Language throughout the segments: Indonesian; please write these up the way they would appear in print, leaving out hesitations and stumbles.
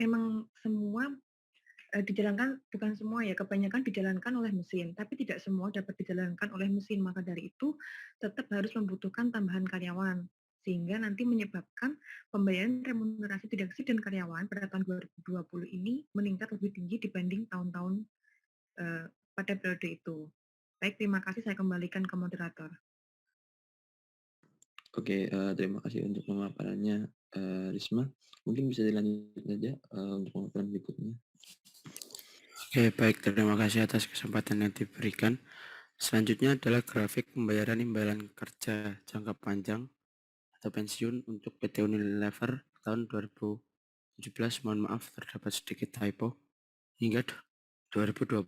memang semua dijalankan, bukan semua ya, kebanyakan dijalankan oleh mesin, tapi tidak semua dapat dijalankan oleh mesin. Maka dari itu tetap harus membutuhkan tambahan karyawan, sehingga nanti menyebabkan pembayaran remunerasi direksi dan karyawan pada tahun 2020 ini meningkat lebih tinggi dibanding tahun-tahun pada periode itu. Baik, terima kasih, saya kembalikan ke moderator. Oke, terima kasih untuk pemaparannya, Risma. Mungkin bisa dilanjut saja untuk pemaparan berikutnya. Oke, baik. Terima kasih atas kesempatan yang diberikan. Selanjutnya adalah grafik pembayaran imbalan kerja jangka panjang atau pensiun untuk PT Unilever tahun 2017. Mohon maaf, terdapat sedikit typo hingga 2021.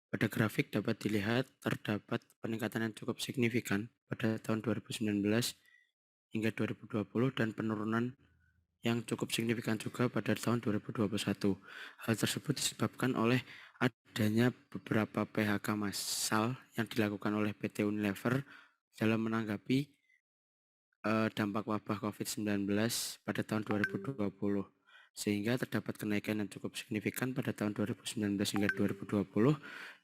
Pada grafik dapat dilihat terdapat peningkatan yang cukup signifikan pada tahun 2019 hingga 2020 dan penurunan yang cukup signifikan juga pada tahun 2021. Hal tersebut disebabkan oleh adanya beberapa PHK massal yang dilakukan oleh PT Unilever dalam menanggapi dampak wabah COVID-19 pada tahun 2020, sehingga terdapat kenaikan yang cukup signifikan pada tahun 2019 hingga 2020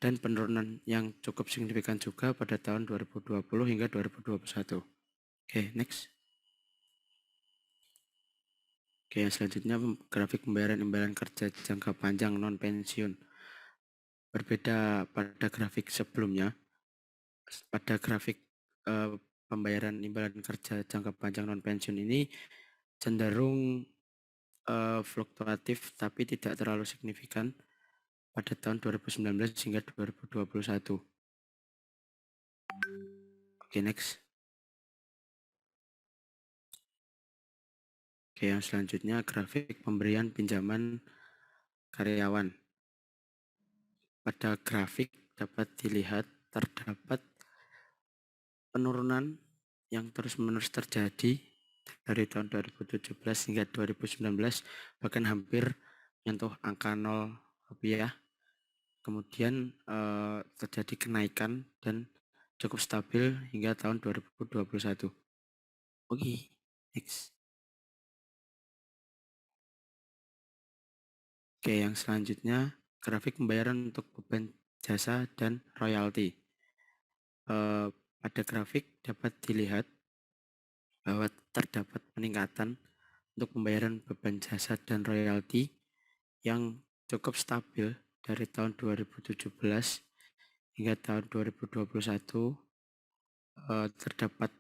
dan penurunan yang cukup signifikan juga pada tahun 2020 hingga 2021. Oke, next. Oke, yang selanjutnya grafik pembayaran imbalan kerja jangka panjang non pensiun. Berbeda pada grafik sebelumnya, pada grafik pembayaran imbalan kerja jangka panjang non pensiun ini cenderung fluktuatif tapi tidak terlalu signifikan pada tahun 2019 hingga 2021. Oke, next. Oke, yang selanjutnya grafik pemberian pinjaman karyawan. Pada grafik dapat dilihat terdapat penurunan yang terus-menerus terjadi dari tahun 2017 hingga 2019, bahkan hampir menyentuh angka 0 rupiah. Kemudian terjadi kenaikan dan cukup stabil hingga tahun 2021. Oke, next. Oke, yang selanjutnya grafik pembayaran untuk beban jasa dan royalti. Pada grafik dapat dilihat bahwa terdapat peningkatan untuk pembayaran beban jasa dan royalti yang cukup stabil dari tahun 2017 hingga tahun 2021. Terdapat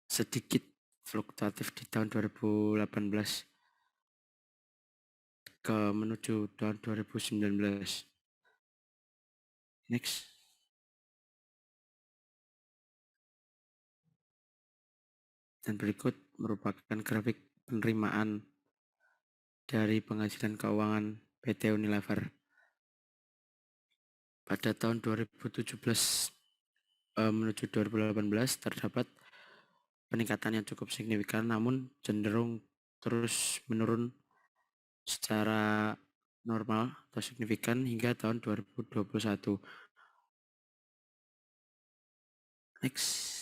sedikit fluktuatif di tahun 2018 menuju tahun 2019. Next. Dan berikut merupakan grafik penerimaan dari penghasilan keuangan PT Unilever. Pada tahun 2017 menuju 2018 terdapat peningkatan yang cukup signifikan, namun cenderung terus menurun secara normal atau signifikan hingga tahun 2021. Next.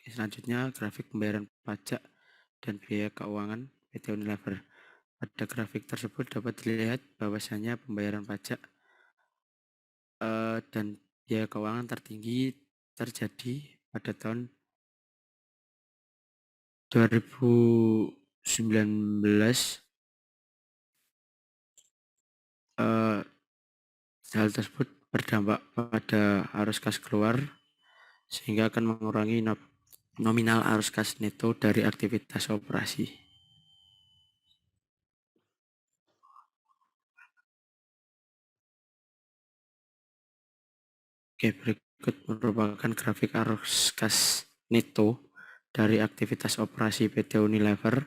Selanjutnya grafik pembayaran pajak dan biaya keuangan PT Unilever. Pada grafik tersebut dapat dilihat bahwasanya pembayaran pajak dan biaya keuangan tertinggi terjadi pada tahun 2019. Hal tersebut berdampak pada arus kas keluar sehingga akan mengurangi nominal arus kas neto dari aktivitas operasi. Oke, berikut merupakan grafik arus kas neto dari aktivitas operasi PT Unilever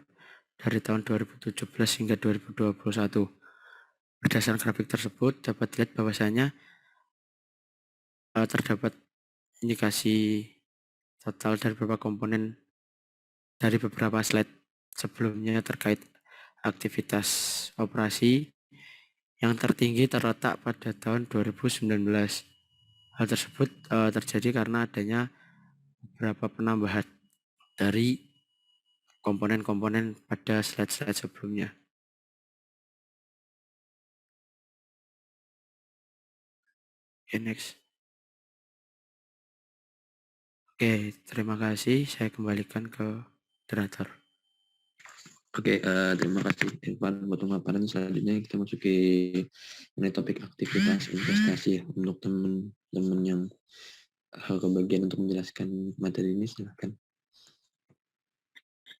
dari tahun 2017 hingga 2021. Berdasarkan grafik tersebut dapat dilihat bahwasanya terdapat indikasi total dari beberapa komponen dari beberapa slide sebelumnya terkait aktivitas operasi yang tertinggi terletak pada tahun 2019. Hal tersebut terjadi karena adanya beberapa penambahan dari komponen-komponen pada slide-slide sebelumnya. Oke, next. Oke, terima kasih. Saya kembalikan ke moderator. Oke, terima kasih Irfan buat pemaparan. Selanjutnya kita masuki mengenai topik aktivitas investasi ya. Untuk teman-teman yang kebagian untuk menjelaskan materi ini, silahkan.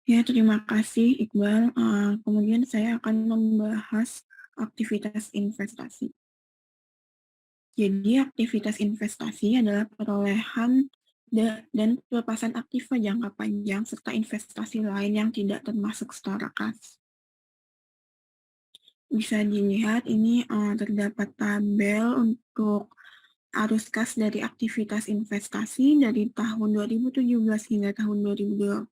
Ya, terima kasih Iqbal. Kemudian saya akan membahas aktivitas investasi. Jadi aktivitas investasi adalah perolehan dan pelepasan aktiva jangka panjang serta investasi lain yang tidak termasuk secara kas. Bisa dilihat ini terdapat tabel untuk arus kas dari aktivitas investasi dari tahun 2017 hingga tahun 2021.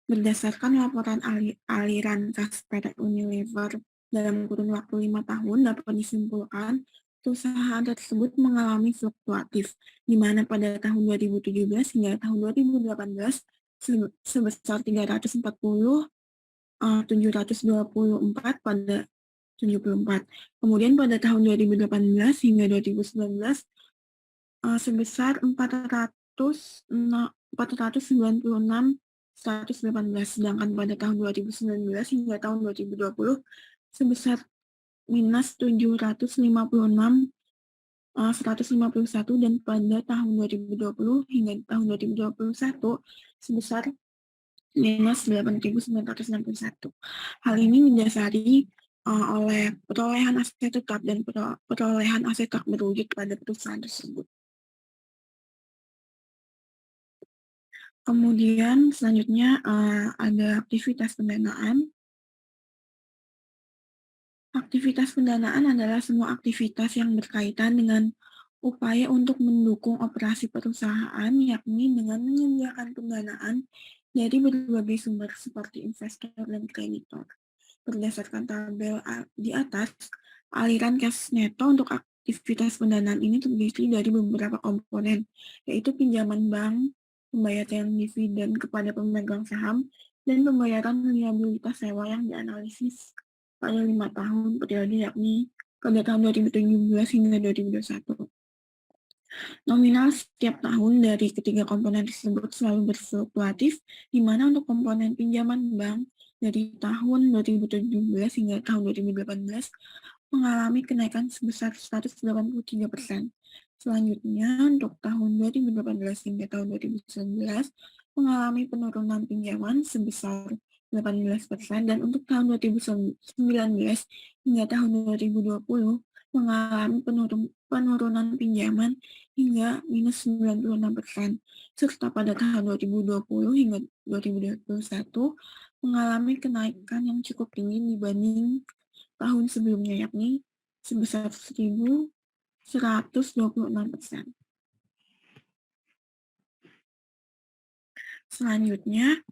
Berdasarkan laporan aliran kas PT Unilever dalam kurun waktu 5 tahun, dapat disimpulkan perusahaan tersebut mengalami fluktuatif, di mana pada tahun 2017 hingga tahun 2018 sebesar 340, 724 pada 74. Kemudian pada tahun 2018 hingga 2019 sebesar 496 118, sedangkan pada tahun 2019 hingga tahun 2020 sebesar minus 756 151, dan pada tahun 2020 hingga tahun 2021 sebesar minus 8.961. Hal ini didasari oleh perolehan aset tetap dan perolehan aset tak berwujud pada perusahaan tersebut. Kemudian selanjutnya ada aktivitas pendanaan. Aktivitas pendanaan adalah semua aktivitas yang berkaitan dengan upaya untuk mendukung operasi perusahaan, yakni dengan menyediakan pendanaan dari berbagai sumber seperti investor dan kreditor. Berdasarkan tabel di atas, aliran cash neto untuk aktivitas pendanaan ini terdiri dari beberapa komponen, yaitu pinjaman bank, pembayaran dividen kepada pemegang saham, dan pembayaran liabilitas sewa yang dianalisis pada 5 tahun periode, yakni pada tahun 2017 hingga 2021. Nominal setiap tahun dari ketiga komponen tersebut selalu berfluktuatif, di mana untuk komponen pinjaman bank dari tahun 2017 hingga tahun 2018 mengalami kenaikan sebesar 183%. Selanjutnya, untuk tahun 2018 hingga tahun 2019 mengalami penurunan pinjaman sebesar 18%, dan untuk tahun 2019 hingga tahun 2020 mengalami penurunan pinjaman hingga minus 96%, serta pada tahun 2020 hingga 2021 mengalami kenaikan yang cukup tinggi dibanding tahun sebelumnya, yakni sebesar 1.126%. Selanjutnya,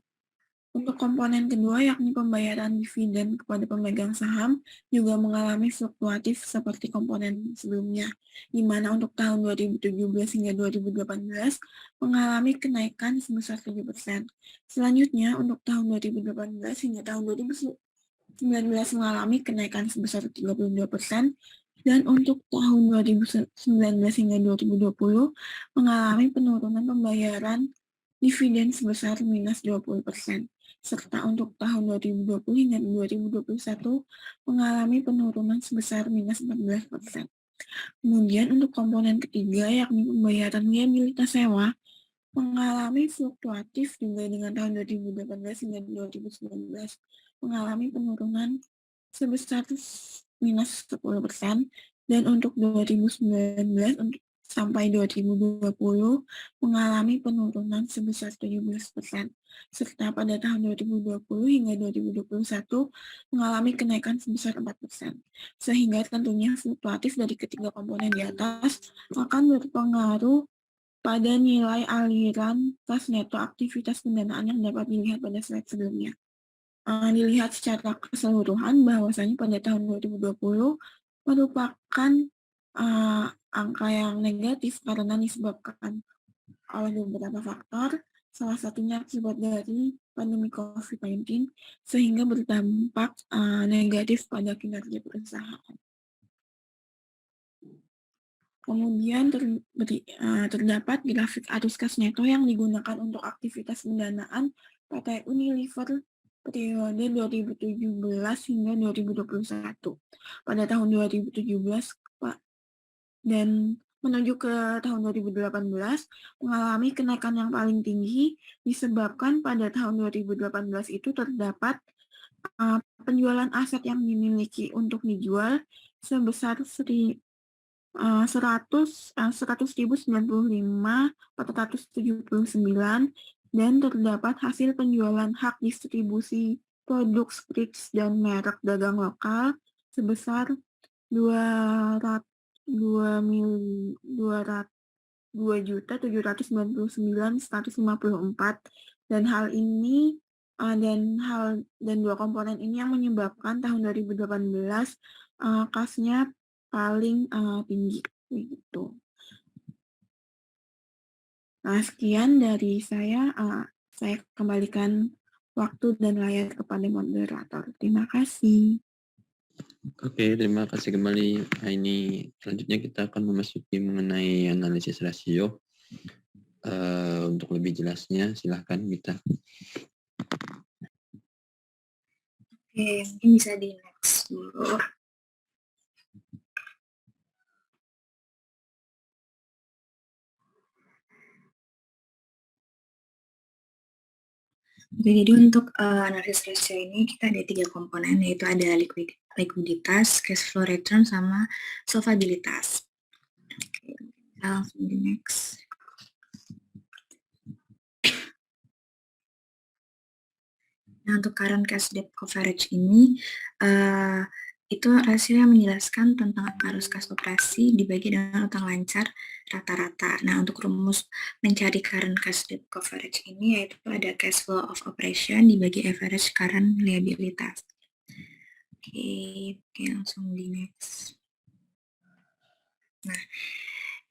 untuk komponen kedua, yakni pembayaran dividen kepada pemegang saham, juga mengalami fluktuatif seperti komponen sebelumnya, di mana untuk tahun 2017 hingga 2018 mengalami kenaikan sebesar 7%. Selanjutnya, untuk tahun 2018 hingga tahun 2019 mengalami kenaikan sebesar 32%, dan untuk tahun 2019 hingga 2020 mengalami penurunan pembayaran dividen sebesar minus 20%. Serta untuk tahun 2020 hingga 2021 mengalami penurunan sebesar minus 14%. Kemudian untuk komponen ketiga, yakni pembayaran liabilitas sewa, mengalami fluktuatif juga dengan tahun 2018 hingga 2019, mengalami penurunan sebesar minus 10%, dan untuk 2019 sampai 2020 mengalami penurunan sebesar 17%, serta pada tahun 2020 hingga 2021 mengalami kenaikan sebesar 4%. Sehingga tentunya fluktuatif dari ketiga komponen di atas akan berpengaruh pada nilai aliran kas neto aktivitas pendanaan yang dapat dilihat pada slide sebelumnya. Dilihat secara keseluruhan bahwasanya pada tahun 2020 merupakan angka yang negatif karena disebabkan oleh beberapa faktor, salah satunya akibat dari pandemi COVID-19, sehingga berdampak negatif pada kinerja perusahaan. Kemudian terdapat grafik arus kas neto yang digunakan untuk aktivitas pendanaan PT Unilever periode 2017 hingga 2021. Pada tahun 2017 dan menuju ke tahun 2018 mengalami kenaikan yang paling tinggi disebabkan pada tahun 2018 itu terdapat penjualan aset yang dimiliki untuk dijual sebesar 100.095.479 dan terdapat hasil penjualan hak distribusi produk spirits dan merek dagang lokal sebesar 2.799.154 dan hal ini dan dua komponen ini yang menyebabkan tahun 2018 kasnya paling tinggi begitu. Nah, sekian dari saya kembalikan waktu dan layar kepada moderator. Terima kasih. Oke, terima kasih kembali. Nah, ini selanjutnya kita akan memasuki mengenai analisis rasio. Untuk lebih jelasnya, silahkan Mita. Oke, mungkin bisa di next dulu. Oke, jadi untuk analisis rasio ini kita ada 3 komponen, yaitu ada likuiditas, cash flow return, sama solvabilitas. Oke, langsung di next. Nah, untuk current cash debt coverage ini, itu rasio yang menjelaskan tentang arus kas operasi dibagi dengan utang lancar rata-rata. Nah, untuk rumus mencari current cash debt coverage ini, yaitu ada cash flow of operation dibagi average current liabilities. Oke, langsung di next. Nah,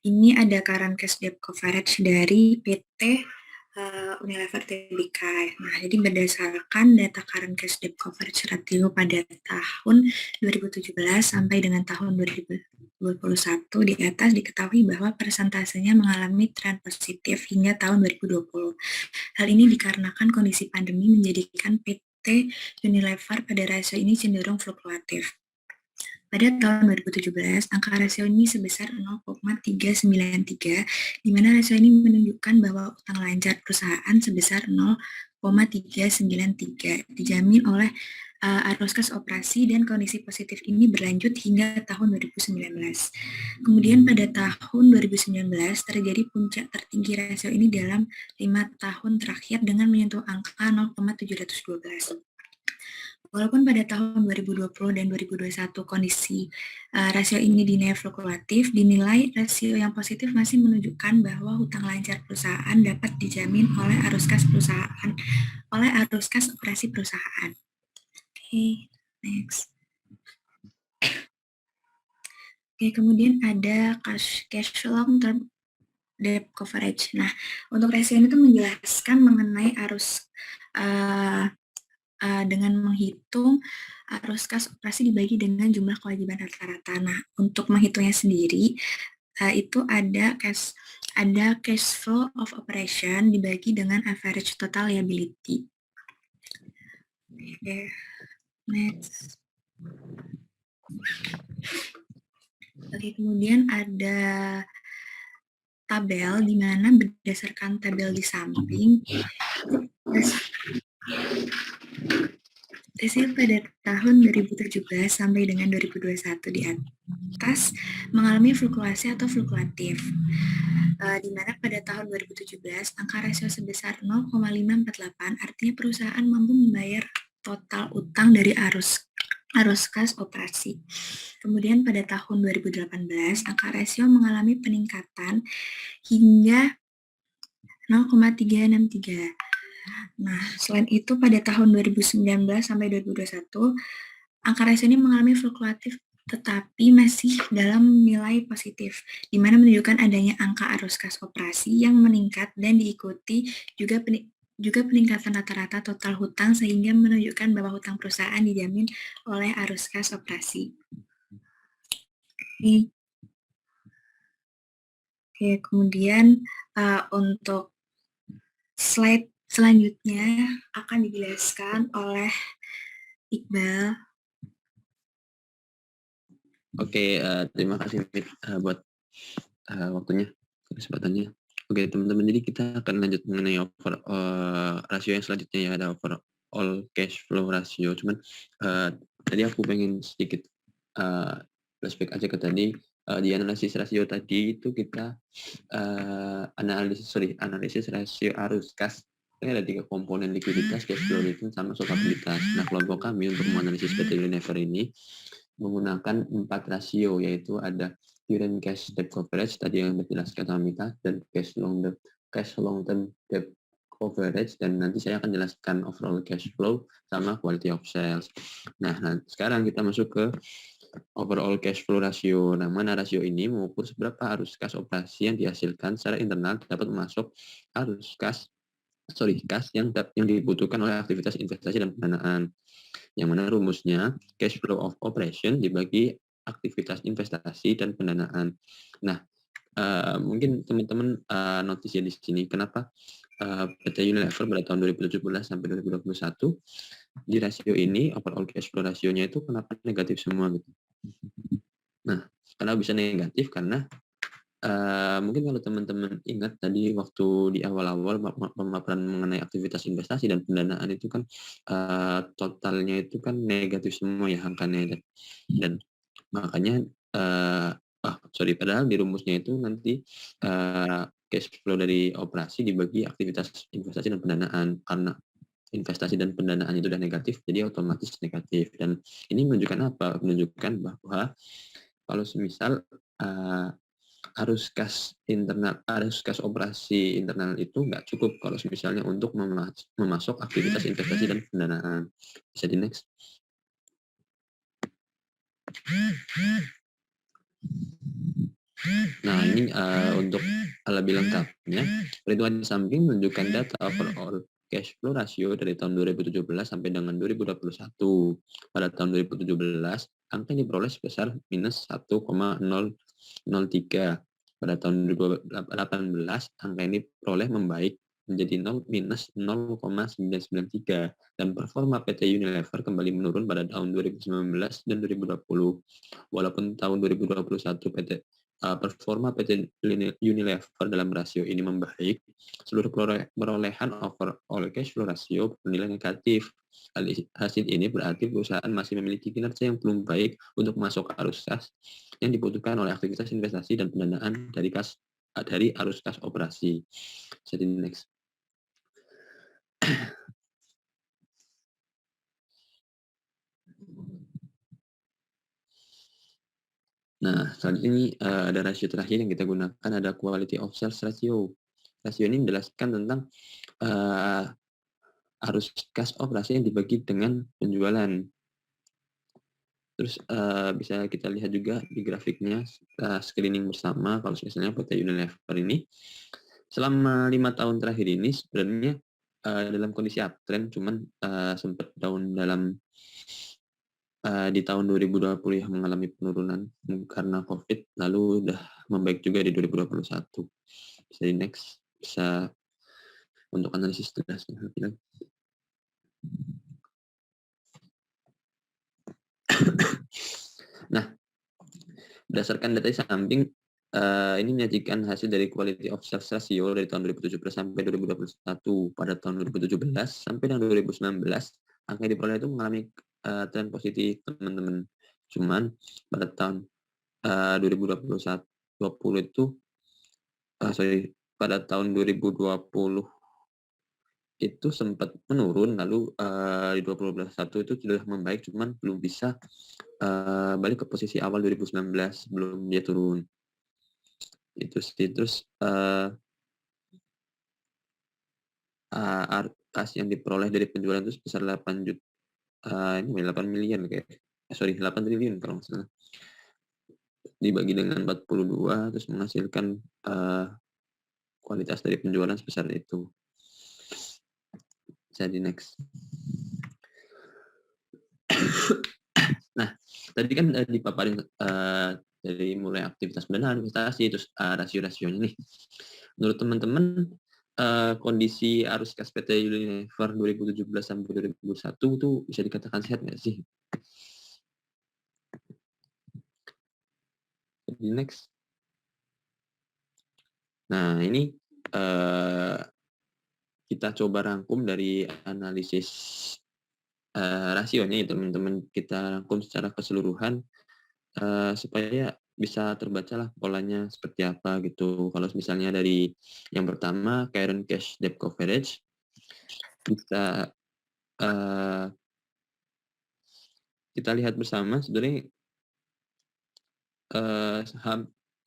ini ada current cash debt coverage dari PT Unilever Tbk. Nah, jadi berdasarkan data current cash debt coverage ratio pada tahun 2017 sampai dengan tahun 2021 di atas diketahui bahwa persentasenya mengalami tren positif hingga tahun 2020. Hal ini dikarenakan kondisi pandemi menjadikan PT Unilever pada rasio ini cenderung fluktuatif. Pada tahun 2017, angka rasio ini sebesar 0,393, di mana rasio ini menunjukkan bahwa utang lancar perusahaan sebesar 0,393, dijamin oleh arus kas operasi dan kondisi positif ini berlanjut hingga tahun 2019. Kemudian pada tahun 2019 terjadi puncak tertinggi rasio ini dalam 5 tahun terakhir dengan menyentuh angka 0,712. Walaupun pada tahun 2020 dan 2021 kondisi rasio ini dinilai fluktuatif, dinilai rasio yang positif masih menunjukkan bahwa hutang lancar perusahaan dapat dijamin oleh arus kas operasi perusahaan. Oke, next. Oke, kemudian ada cash long term debt coverage. Nah, untuk rasio ini tuh menjelaskan mengenai arus dengan menghitung arus kas operasi dibagi dengan jumlah kewajiban rata-rata. Nah, untuk menghitungnya sendiri, itu ada cash flow of operation dibagi dengan average total liability. Oke, next. Oke, kemudian ada tabel di mana berdasarkan tabel di samping, rasio pada tahun 2017 sampai dengan 2021 di atas mengalami fluktuasi atau fluktuatif. Di mana pada tahun 2017 angka rasio sebesar 0,548, artinya perusahaan mampu membayar total utang dari arus kas operasi. Kemudian pada tahun 2018 angka rasio mengalami peningkatan hingga 0,363. Nah, selain itu pada tahun 2019 sampai 2021, angka rasio ini mengalami fluktuatif tetapi masih dalam nilai positif, di mana menunjukkan adanya angka arus kas operasi yang meningkat dan diikuti juga peningkatan rata-rata total hutang sehingga menunjukkan bahwa hutang perusahaan dijamin oleh arus kas operasi. Oke, kemudian untuk slide selanjutnya akan dijelaskan oleh Iqbal. Oke, terima kasih buat waktunya, kesempatannya. Oke, teman-teman, jadi kita akan lanjut mengenai rasio yang selanjutnya, ya, ada overall cash flow ratio. Cuman tadi aku pengen sedikit flashback aja ke tadi. Di analisis rasio tadi itu kita analisis rasio arus kas. Ini ada 3 komponen: likuiditas, cash flow rating, sama solvabilitas. Nah, kelompok kami untuk menganalisis PT Unilever ini menggunakan 4 rasio, yaitu ada current cash debt coverage tadi yang dijelaskan sama Mita, dan cash long term debt coverage, dan nanti saya akan jelaskan overall cash flow sama quality of sales. Nah, sekarang kita masuk ke overall cash flow ratio. Nah, mana rasio ini mengukur seberapa arus kas operasi yang dihasilkan secara internal dapat masuk arus kas yang dibutuhkan oleh aktivitas investasi dan pendanaan. Yang mana rumusnya cash flow of operation dibagi aktivitas investasi dan pendanaan. Nah, mungkin teman-teman notice ya di sini kenapa PT Unilever pada tahun 2017 sampai 2021 di rasio ini overall cash flow rasionya itu kenapa negatif semua gitu. Nah, karena bisa negatif karena mungkin kalau teman-teman ingat tadi waktu di awal-awal pemaparan mengenai aktivitas investasi dan pendanaan itu kan totalnya itu kan negatif semua ya angkanya, dan makanya padahal di rumusnya itu nanti cash flow dari operasi dibagi aktivitas investasi dan pendanaan. Karena investasi dan pendanaan itu udah negatif, jadi otomatis negatif. Dan ini menunjukkan apa? Menunjukkan bahwa kalau semisal arus kas operasi internal itu nggak cukup kalau misalnya untuk memasok aktivitas investasi dan pendanaan. Bisa di next. Nah, ini untuk lebih lengkapnya, perhitungan di samping menunjukkan data overall cash flow ratio dari tahun 2017 sampai dengan 2021. Pada tahun 2017, angka yang diperoleh sebesar minus 1,003. Pada tahun 2018, angka ini peroleh membaik menjadi minus 0,993, dan performa PT Unilever kembali menurun pada tahun 2019 dan 2020. Walaupun tahun 2021 performa PT Unilever dalam rasio ini membaik, seluruh perolehan overall cash flow rasio bernilai negatif. Hasil ini berarti perusahaan masih memiliki kinerja yang belum baik untuk masuk arus kas yang dibutuhkan oleh aktivitas investasi dan pendanaan dari arus kas operasi. Jadi next. Nah, saat ini ada rasio terakhir yang kita gunakan, ada quality of sales ratio. Rasio ini menjelaskan tentang arus kas operasi yang dibagi dengan penjualan. Terus bisa kita lihat juga di grafiknya, screening bersama kalau misalnya PT Unilever ini selama 5 tahun terakhir ini sebenarnya dalam kondisi uptrend, cuman sempat down di tahun 2020 yang mengalami penurunan karena COVID, lalu udah membaik juga di 2021. Bisa di next, bisa untuk analisis jelasnya lebih lagi. Nah, berdasarkan data di samping, ini menyajikan hasil dari quality of sales ratio dari tahun 2017 sampai 2021. Pada tahun 2017 sampai tahun 2019, angka yang diperoleh itu mengalami tren positif, teman-teman. Cuman pada tahun 2020 pada tahun 2020 itu sempat menurun, lalu di 2021 itu sudah membaik, cuman belum bisa balik ke posisi awal 2019 sebelum dia turun. Itu sih. Terus kas yang diperoleh dari penjualan itu sebesar 8 miliar kayak 8 triliun kalau nggak salah. dibagi dengan 42 terus menghasilkan kualitas dari penjualan sebesar itu. Jadi next. Nah, tadi kan dipaparin dari mulai aktivitas pendanaan, investasi, terus rasio-rasionya nih. Menurut teman-teman, kondisi arus kas PT Unilever 2017 sampai 2021 itu bisa dikatakan sehat nggak sih? Jadi next. Nah, ini kita coba rangkum dari analisis rasionya ya teman-teman, kita rangkum secara keseluruhan supaya bisa terbacalah polanya seperti apa gitu. Kalau misalnya dari yang pertama current cash debt coverage, bisa kita lihat bersama sebenarnya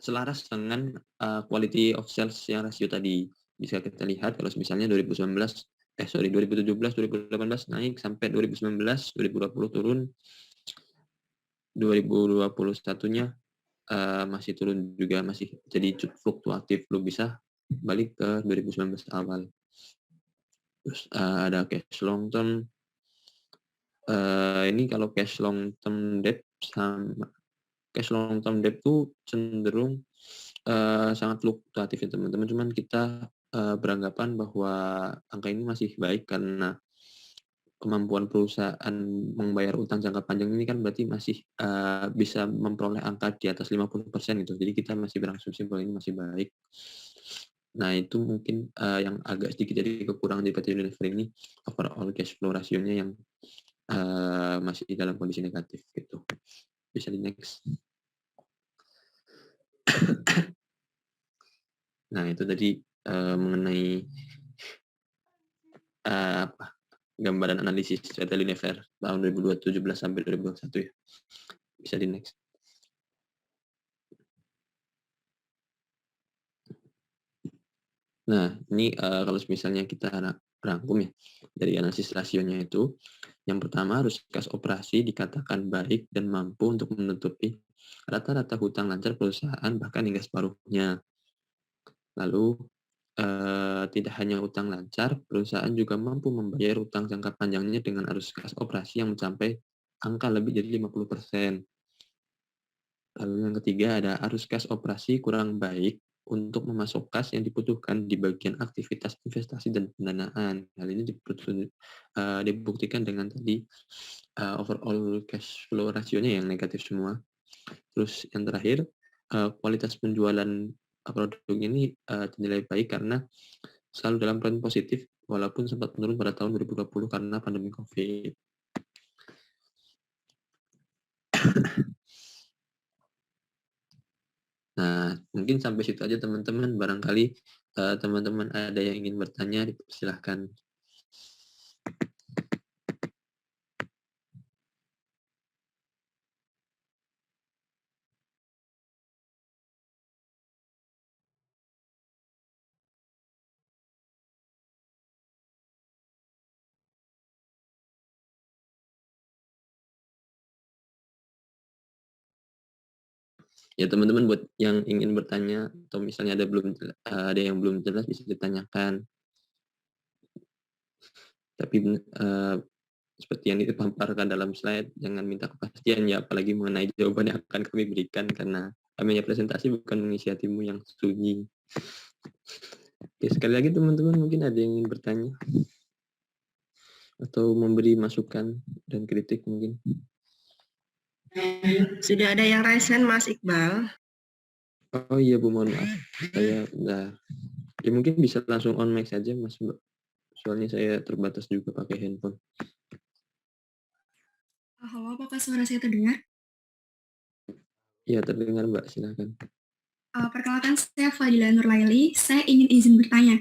selaras dengan quality of sales yang rasio tadi. Bisa kita lihat kalau misalnya 2017, 2018 naik sampai 2019, 2020 turun, 2021-nya masih turun juga, masih jadi fluktuatif, belum bisa balik ke 2019 awal. Terus ada cash long term. Ini kalau cash long term debt sama cash long term debt itu cenderung sangat fluktuatif ya teman-teman. Cuman kita beranggapan bahwa angka ini masih baik karena kemampuan perusahaan membayar utang jangka panjang ini kan berarti masih bisa memperoleh angka di atas 50% gitu. Jadi kita masih berasumsi bahwa ini masih baik. Nah, itu mungkin yang agak sedikit jadi kekurangan dari PT Unilever ini, overall cash flow rasionya yang masih dalam kondisi negatif gitu. Bisa di next. Nah, itu tadi mengenai gambaran analisis PT Unilever tahun 2017 sampai 2021 ya. Bisa di next. Nah, ini kalau misalnya kita rangkum ya dari analisis rasionya itu, yang pertama arus kas operasi dikatakan baik dan mampu untuk menutupi rata-rata hutang lancar perusahaan bahkan hingga separuhnya. Lalu tidak hanya utang lancar, perusahaan juga mampu membayar utang jangka panjangnya dengan arus kas operasi yang mencapai angka lebih dari 50%. Lalu yang ketiga ada arus kas operasi kurang baik untuk memasok kas yang dibutuhkan di bagian aktivitas investasi dan pendanaan. Hal ini dibuktikan dengan tadi overall cash flow rasionya yang negatif semua. Terus yang terakhir, kualitas penjualan produk ini dinilai baik karena selalu dalam tren positif walaupun sempat menurun pada tahun 2020 karena pandemi COVID. Nah, mungkin sampai situ aja teman-teman. Barangkali teman-teman ada yang ingin bertanya, dipersilahkan. Ya teman-teman, buat yang ingin bertanya atau misalnya ada yang belum jelas bisa ditanyakan. Tapi seperti yang dipaparkan dalam slide, jangan minta kepastian ya, apalagi mengenai jawaban yang akan kami berikan karena kami hanya presentasi bukan mengisi hatimu yang sunyi. Oke, sekali lagi teman-teman mungkin ada yang ingin bertanya atau memberi masukan dan kritik mungkin. Sudah ada yang raise hand, Mas Iqbal. Oh iya Bu, mohon maaf. Saya ya mungkin bisa langsung on mic saja Mas Mbak. Soalnya saya terbatas juga pakai handphone. Halo, apakah suara saya terdengar? Iya, terdengar Mbak, silakan. Perkenalkan, saya Fadila Nurlaili. Saya ingin izin bertanya.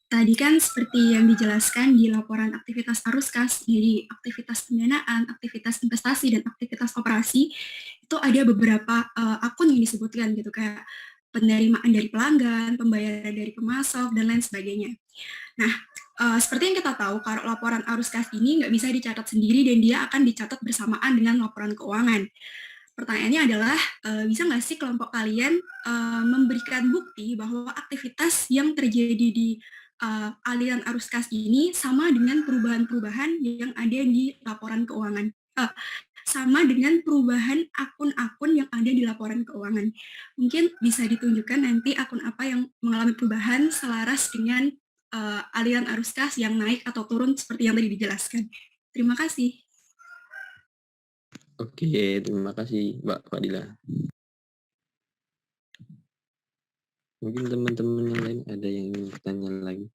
Tadi kan seperti yang dijelaskan di laporan aktivitas arus kas, jadi aktivitas pendanaan, aktivitas investasi, dan aktivitas operasi, itu ada beberapa akun yang disebutkan gitu, kayak penerimaan dari pelanggan, pembayaran dari pemasok, dan lain sebagainya. Nah, seperti yang kita tahu, kalau laporan arus kas ini nggak bisa dicatat sendiri dan dia akan dicatat bersamaan dengan laporan keuangan. pertanyaannya adalah, bisa nggak sih kelompok kalian memberikan bukti bahwa aktivitas yang terjadi di aliran arus kas ini sama dengan perubahan-perubahan yang ada di laporan keuangan, sama dengan perubahan akun-akun yang ada di laporan keuangan. Mungkin bisa ditunjukkan nanti akun apa yang mengalami perubahan selaras dengan aliran arus kas yang naik atau turun seperti yang tadi dijelaskan. Terima kasih. Oke, terima kasih Mbak Fadila. Mungkin teman-teman yang lain ada yang ingin bertanya lagi.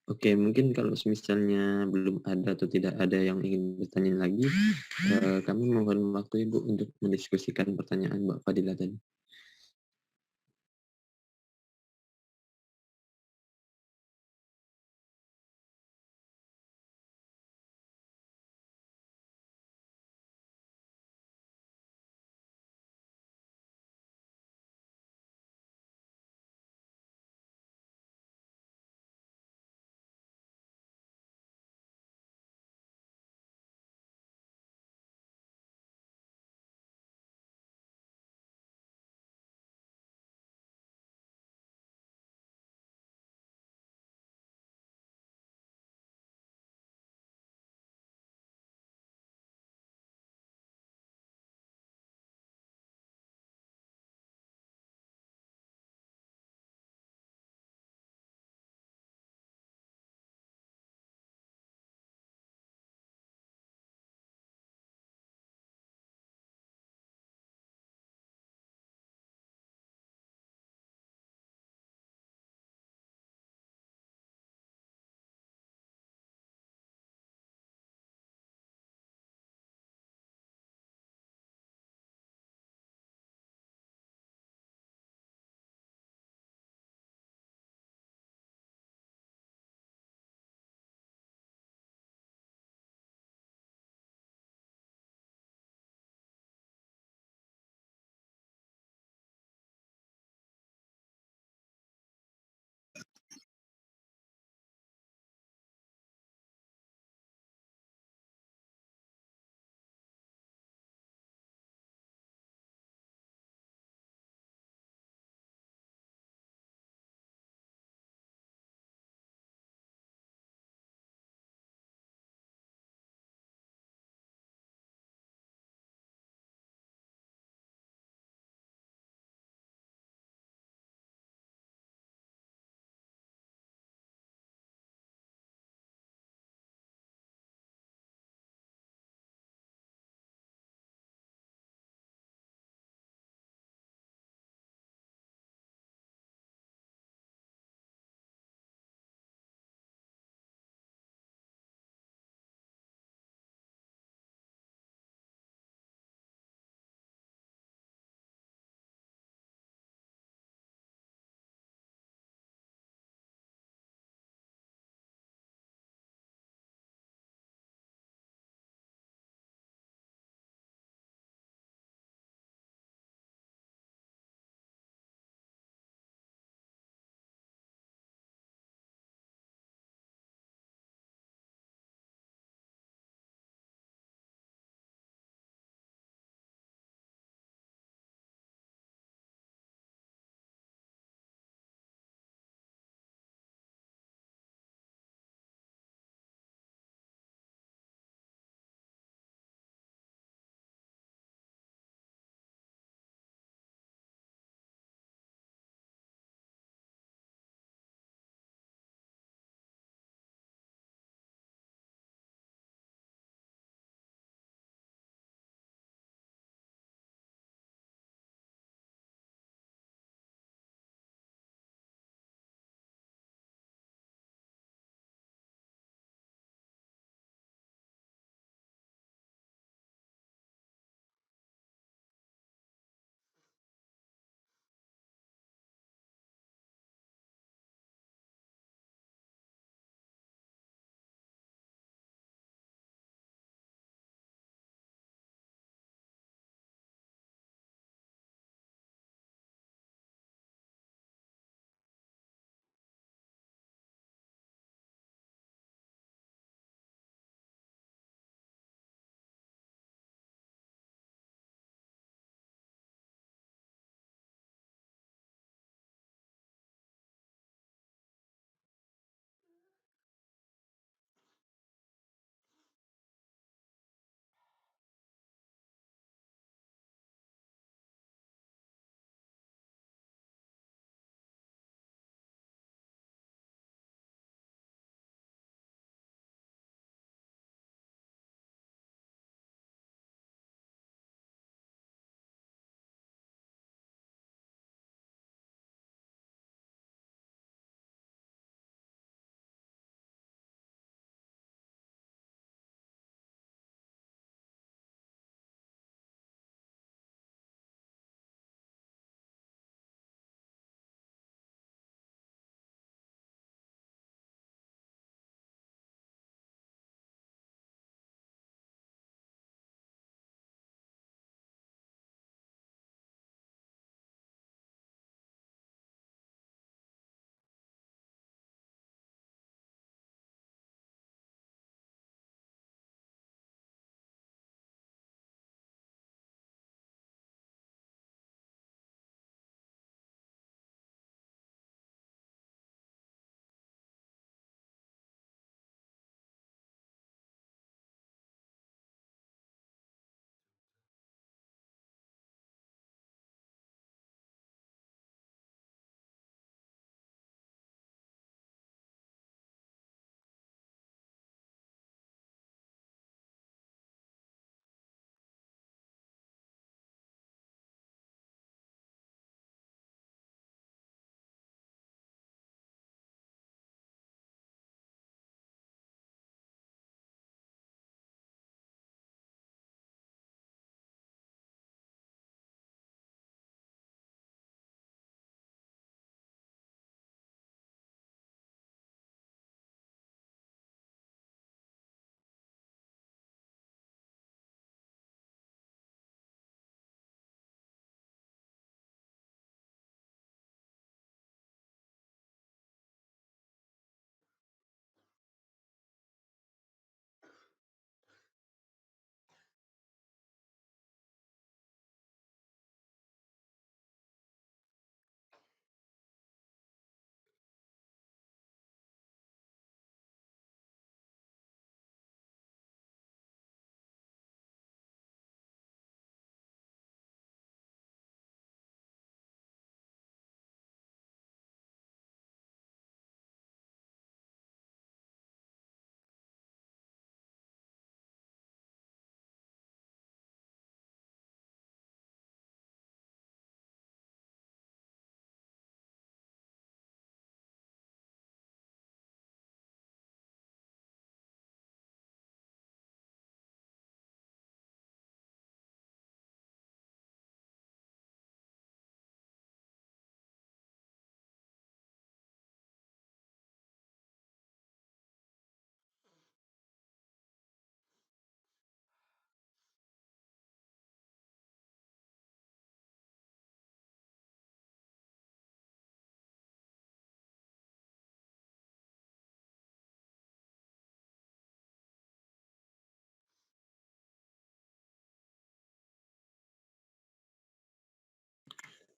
Oke, mungkin kalau misalnya belum ada atau tidak ada yang ingin bertanya lagi, kami mohon waktu Ibu untuk mendiskusikan pertanyaan Mbak Fadila tadi.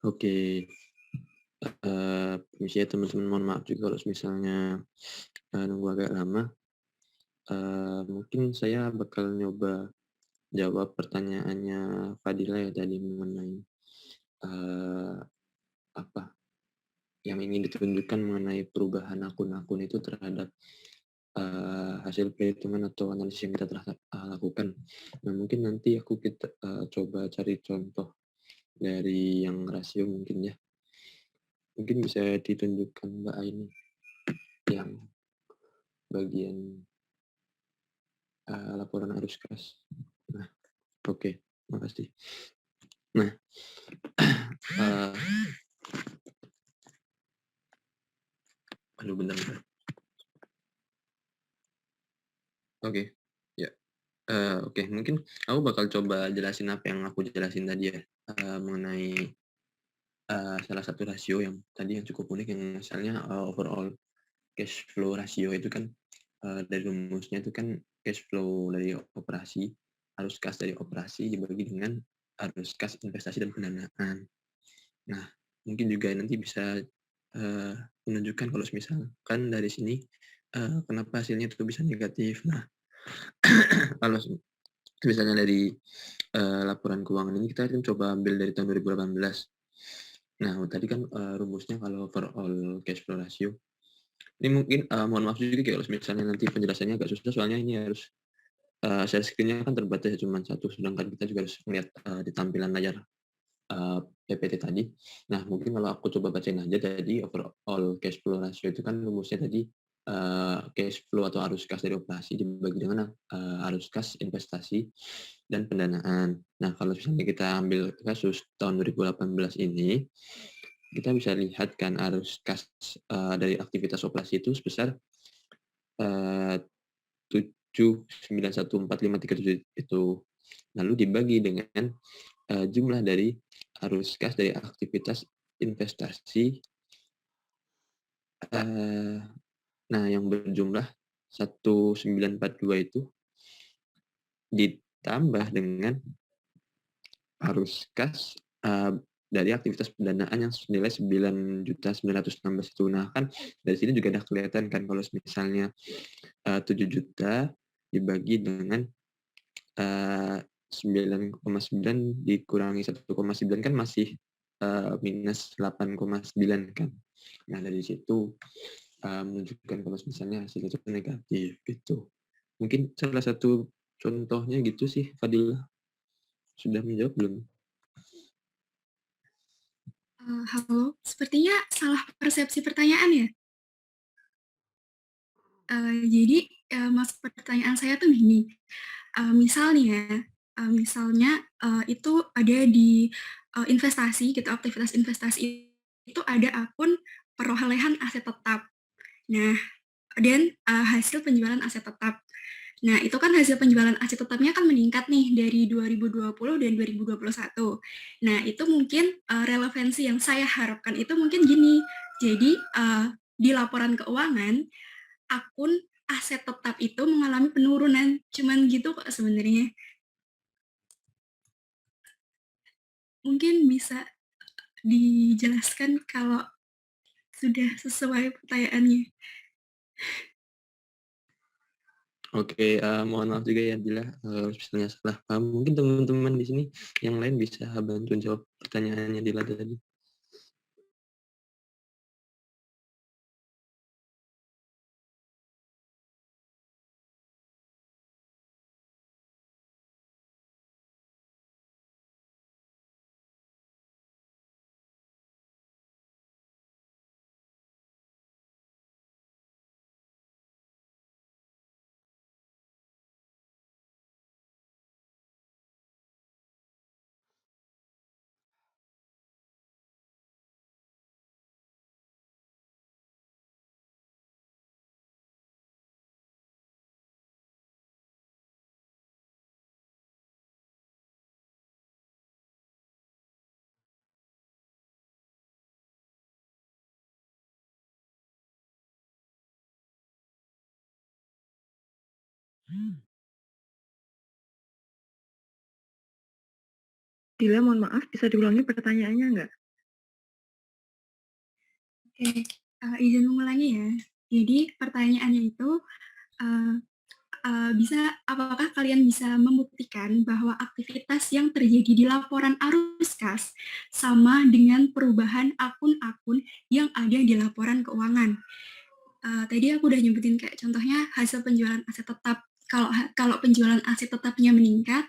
Oke. Permisi ya teman-teman, mohon maaf juga kalau misalnya nunggu agak lama. Mungkin saya bakal nyoba jawab pertanyaannya Fadila ya tadi mengenai eee, apa yang ingin ditunjukkan mengenai perubahan akun-akun itu terhadap hasil perhitungan atau analisis yang kita telah lakukan. Nah, mungkin nanti kita coba cari contoh dari yang rasio mungkin ya. Mungkin bisa ditunjukkan Mbak Aini yang bagian laporan arus kas. Nah, oke, makasih. Nah, aduh bentar. Oke, ya. Oke, mungkin aku bakal coba jelasin apa yang aku jelasin tadi ya, mengenai salah satu rasio yang tadi yang cukup unik yang misalnya overall cash flow rasio itu kan dari rumusnya itu kan cash flow dari operasi, arus kas dari operasi dibagi dengan arus kas investasi dan pendanaan. Nah, mungkin juga nanti bisa menunjukkan kalau misalkan dari sini kenapa hasilnya itu bisa negatif. Nah, kalau misalnya dari laporan keuangan ini kita kan coba ambil dari tahun 2018. Nah, tadi kan rumusnya kalau overall cash flow ratio. Ini mungkin mohon maaf juga kalau misalnya nanti penjelasannya agak susah soalnya ini harus share screen-nya kan terbatas cuma satu, sedangkan kita juga harus melihat di tampilan layar PPT tadi. Nah, mungkin kalau aku coba bacain aja tadi overall cash flow ratio itu kan rumusnya tadi cash flow atau arus kas dari operasi dibagi dengan arus kas investasi dan pendanaan. Nah, kalau misalnya kita ambil kasus tahun 2018 ini, kita bisa lihat kan arus kas dari aktivitas operasi itu sebesar 7914537 itu. Lalu dibagi dengan jumlah dari arus kas dari aktivitas investasi nah yang berjumlah 1942 itu ditambah dengan arus kas dari aktivitas pendanaan yang senilai 9.916 itu. Nah, kan dari sini juga ada kelihatan kan kalau misalnya 7 juta dibagi dengan 9,9 dikurangi 1,9 kan masih minus 8,9 kan. Nah, dari situ menunjukkan kalau misalnya hasilnya itu negatif gitu. Mungkin salah satu contohnya gitu sih, Fadila. Sudah menjawab belum? Halo, sepertinya salah persepsi pertanyaan ya. Jadi maksud pertanyaan saya tuh gini, misalnya itu ada di investasi gitu, aktivitas investasi itu ada akun perolehan aset tetap. Nah, dan hasil penjualan aset tetap. Nah, itu kan hasil penjualan aset tetapnya kan meningkat nih dari 2020 dan 2021. Nah, itu mungkin relevansi yang saya harapkan itu mungkin gini. Jadi, di laporan keuangan, akun aset tetap itu mengalami penurunan. Cuman gitu kok sebenarnya. Mungkin bisa dijelaskan kalau sudah sesuai pertanyaannya. Oke, mohon maaf juga ya bila misalnya salah paham. Mungkin teman-teman di sini yang lain bisa bantu jawab pertanyaannya Dila tadi. Dila, mohon maaf, bisa diulangi pertanyaannya nggak? Oke, izin mengulangi ya. Jadi pertanyaannya itu, eee apakah kalian bisa membuktikan bahwa aktivitas yang terjadi di laporan arus kas sama dengan perubahan akun-akun yang ada di laporan keuangan? Tadi aku udah nyebutin kayak contohnya hasil penjualan aset tetap. Kalau penjualan aset tetapnya meningkat,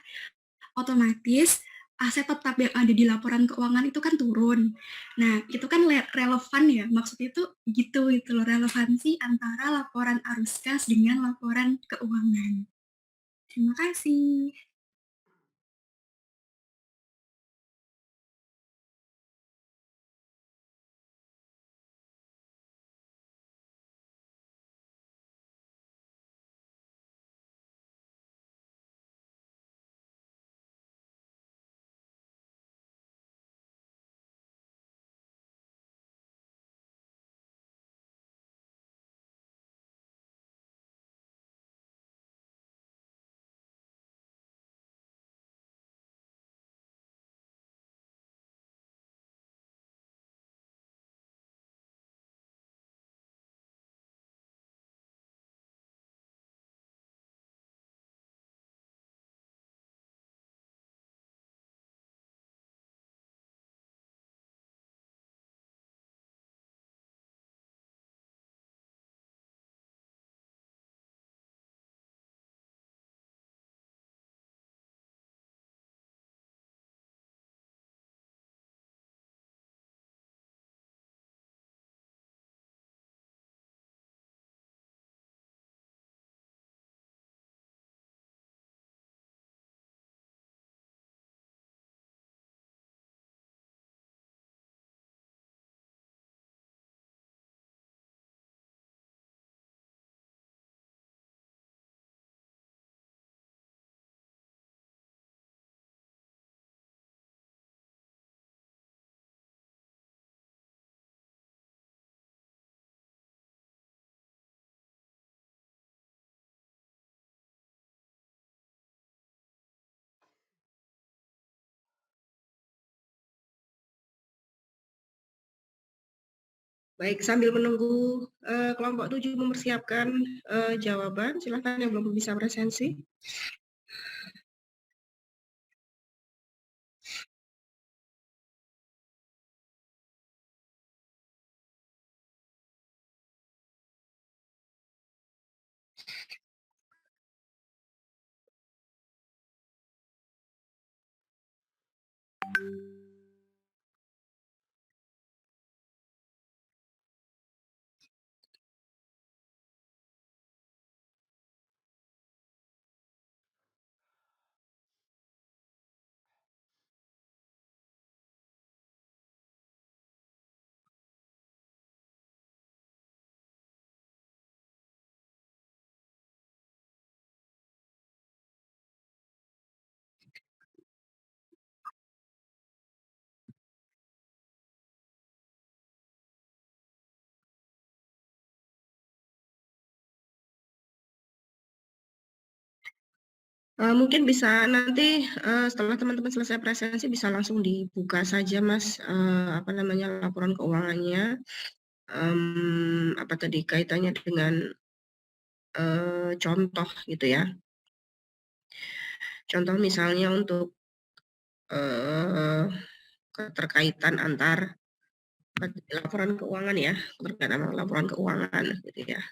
otomatis aset tetap yang ada di laporan keuangan itu kan turun. Nah, itu kan relevan ya, maksudnya itu gitu itu loh, relevansi antara laporan arus kas dengan laporan keuangan. Terima kasih. Baik, sambil menunggu kelompok 7 mempersiapkan jawaban, silakan yang belum bisa presensi. Mungkin bisa nanti setelah teman-teman selesai presensi bisa langsung dibuka saja Mas, laporan keuangannya, apa tadi kaitannya dengan contoh gitu ya. Contoh misalnya untuk keterkaitan antar laporan keuangan ya, keterkaitan laporan keuangan gitu ya.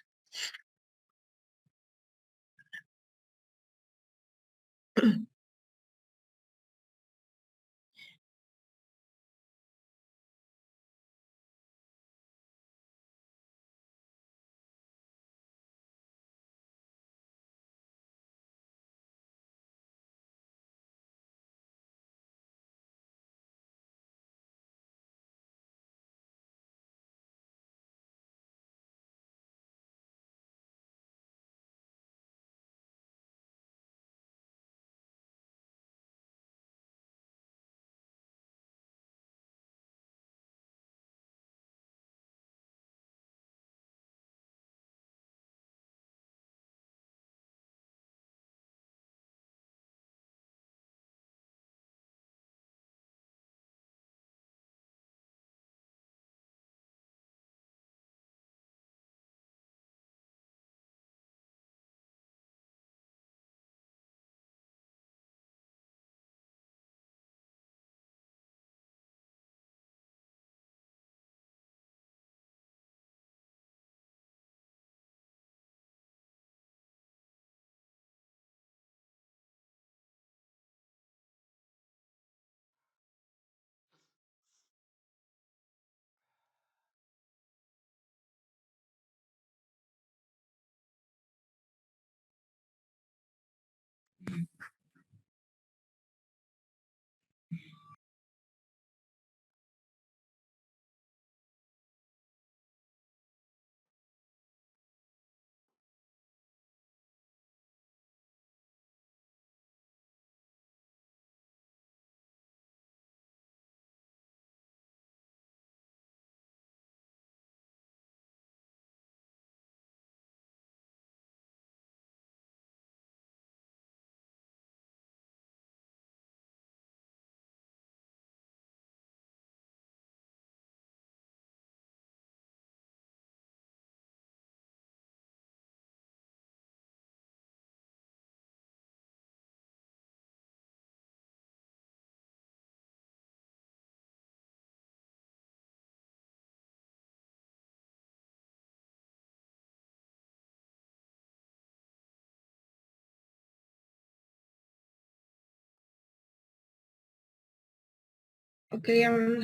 Oke, yang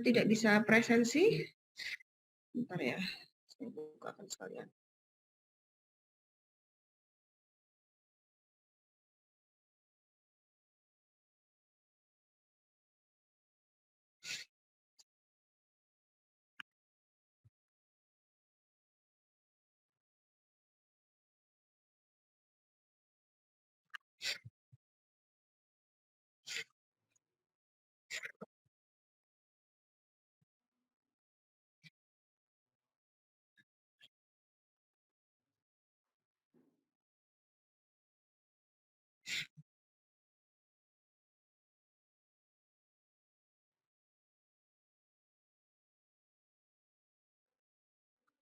tidak bisa presensi, bentar ya, saya bukakan sekalian.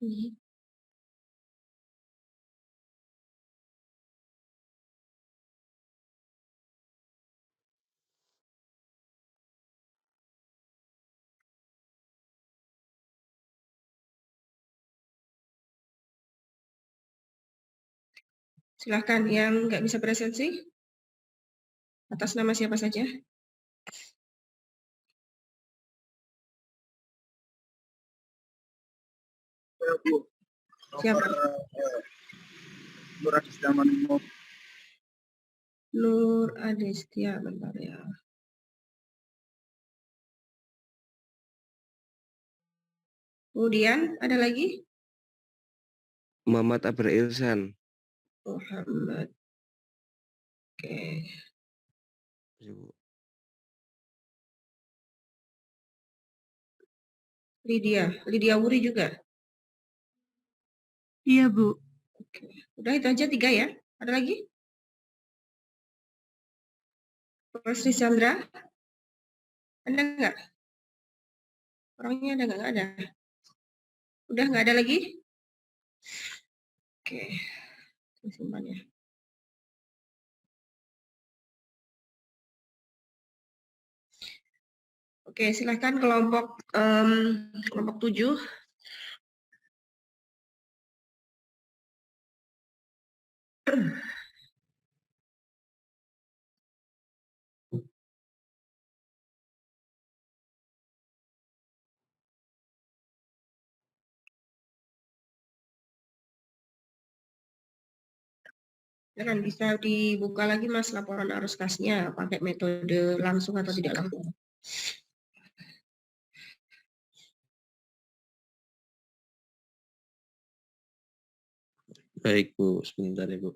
Ini. Silahkan yang nggak bisa presensi, atas nama siapa saja? Siapa? Nur Adistia Manimo. Nur Adistia, bentar ya. Kemudian ada lagi? Muhammad Abra Irsan. Muhammad. Oke. Lydia Wuri juga? Iya, Bu. Oke. Udah itu aja 3 ya? Ada lagi? Mas Chandra? Ada nggak? Orangnya ada nggak? Nggak ada. Udah nggak ada lagi? Oke. Saya simpan ya. Oke, silahkan kelompok 7. Kan bisa dibuka lagi Mas laporan arus kasnya pakai metode langsung atau tidak langsung. Baik Bu, sebentar ya Bu.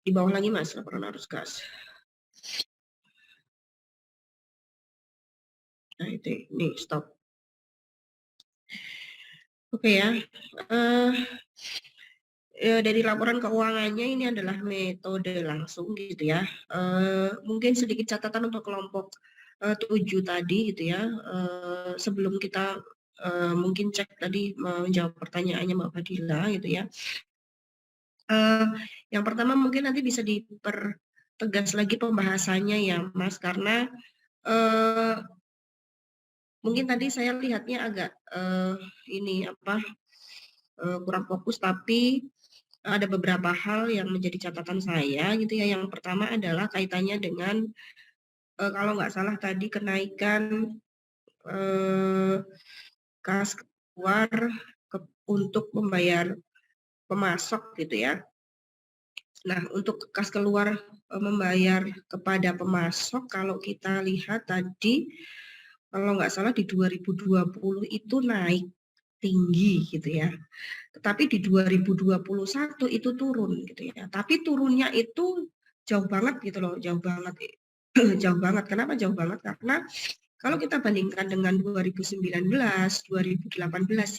Di bawah lagi Mas, laporan arus kas. Nah itu, ini stop. Oke ya. Dari laporan keuangannya ini adalah metode langsung gitu ya. Mungkin sedikit catatan untuk kelompok 7 tadi gitu ya. Sebelum kita mungkin cek tadi menjawab pertanyaannya Mbak Fadila gitu ya. Yang pertama mungkin nanti bisa dipertegas lagi pembahasannya ya Mas, karena mungkin tadi saya lihatnya agak kurang fokus, tapi ada beberapa hal yang menjadi catatan saya gitu ya. Yang pertama adalah kaitannya dengan kalau nggak salah tadi kenaikan kas keluar untuk membayar pemasok gitu ya. Nah, untuk kas keluar membayar kepada pemasok, kalau kita lihat tadi, kalau nggak salah di 2020 itu naik tinggi gitu ya. Tetapi di 2021 itu turun gitu ya. Tapi turunnya itu jauh banget gitu loh, jauh banget. Jauh banget. Kenapa jauh banget? Karena kalau kita bandingkan dengan 2019, 2018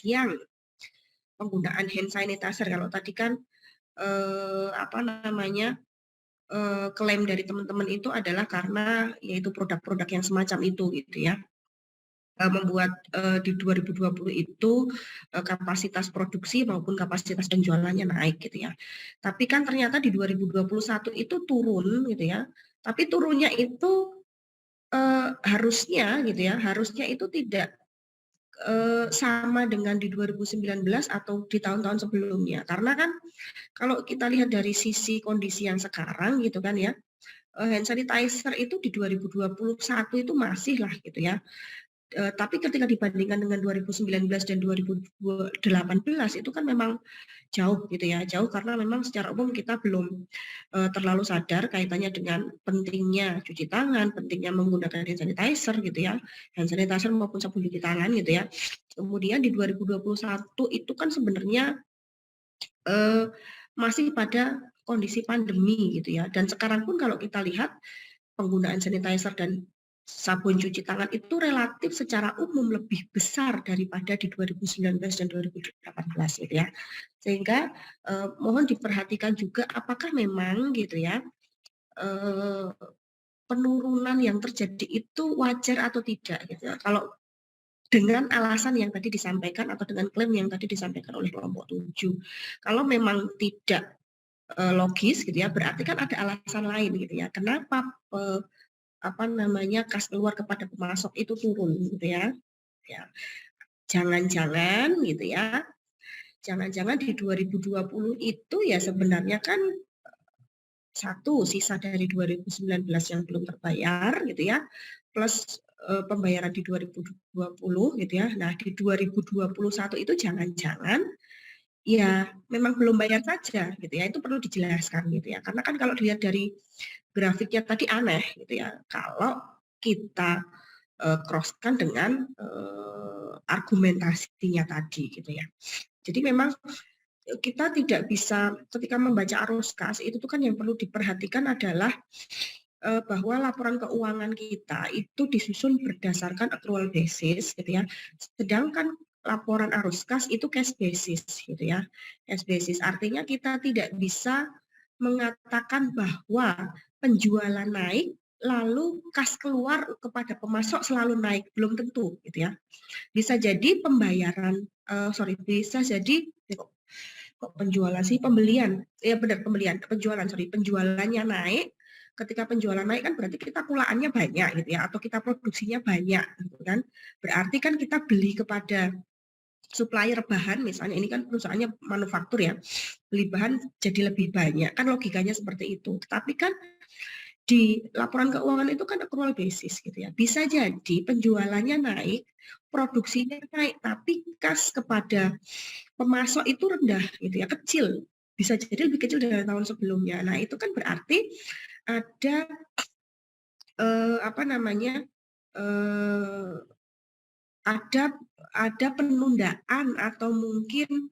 yang penggunaan hand sanitizer, kalau tadi kan klaim dari teman-teman itu adalah karena yaitu produk-produk yang semacam itu gitu ya. Membuat di 2020 itu kapasitas produksi maupun kapasitas penjualannya naik gitu ya. Tapi kan ternyata di 2021 itu turun gitu ya. Tapi turunnya itu harusnya gitu ya, harusnya itu tidak sama dengan di 2019 atau di tahun-tahun sebelumnya. Karena kan kalau kita lihat dari sisi kondisi yang sekarang gitu kan ya, hand sanitizer itu di 2021 itu masih lah gitu ya. Tapi ketika dibandingkan dengan 2019 dan 2018 itu kan memang jauh gitu ya, jauh karena memang secara umum kita belum terlalu sadar kaitannya dengan pentingnya cuci tangan, pentingnya menggunakan hand sanitizer gitu ya, hand sanitizer maupun sabun cuci tangan gitu ya. Kemudian di 2021 itu kan sebenarnya masih pada kondisi pandemi gitu ya, dan sekarang pun kalau kita lihat penggunaan sanitizer dan sabun cuci tangan itu relatif secara umum lebih besar daripada di 2019 dan 2018 gitu ya. Sehingga mohon diperhatikan juga apakah memang gitu ya penurunan yang terjadi itu wajar atau tidak gitu ya. Kalau dengan alasan yang tadi disampaikan atau dengan klaim yang tadi disampaikan oleh kelompok 7. Kalau memang tidak logis gitu ya, berarti kan ada alasan lain gitu ya. Kenapa kas keluar kepada pemasok itu turun gitu ya. Ya. Jangan-jangan gitu ya. Jangan-jangan di 2020 itu ya sebenarnya kan satu sisa dari 2019 yang belum terbayar gitu ya. Plus pembayaran di 2020 gitu ya. Nah, di 2021 itu jangan-jangan ya memang belum bayar saja gitu ya, itu perlu dijelaskan gitu ya, karena kan kalau dilihat dari grafiknya tadi aneh gitu ya, kalau kita cross-kan dengan argumentasinya tadi gitu ya. Jadi memang kita tidak bisa ketika membaca arus kas itu tuh kan yang perlu diperhatikan adalah bahwa laporan keuangan kita itu disusun berdasarkan accrual basis gitu ya, sedangkan laporan arus kas itu cash basis gitu ya. Cash basis artinya kita tidak bisa mengatakan bahwa penjualan naik lalu kas keluar kepada pemasok selalu naik, belum tentu gitu ya. Bisa jadi pembayaran bisa jadi kok penjualan sih, pembelian. Ya benar, penjualannya naik. Ketika penjualan naik kan berarti kita kulaannya banyak gitu ya, atau kita produksinya banyak gitu kan. Berarti kan kita beli kepada supplier bahan, misalnya ini kan perusahaannya manufaktur ya, beli bahan jadi lebih banyak, kan logikanya seperti itu. Tetapi kan di laporan keuangan itu kan accrual basis gitu ya. Bisa jadi penjualannya naik, produksinya naik, tapi kas kepada pemasok itu rendah gitu ya, kecil. Bisa jadi lebih kecil dari tahun sebelumnya. Nah, itu kan berarti ada ada penundaan atau mungkin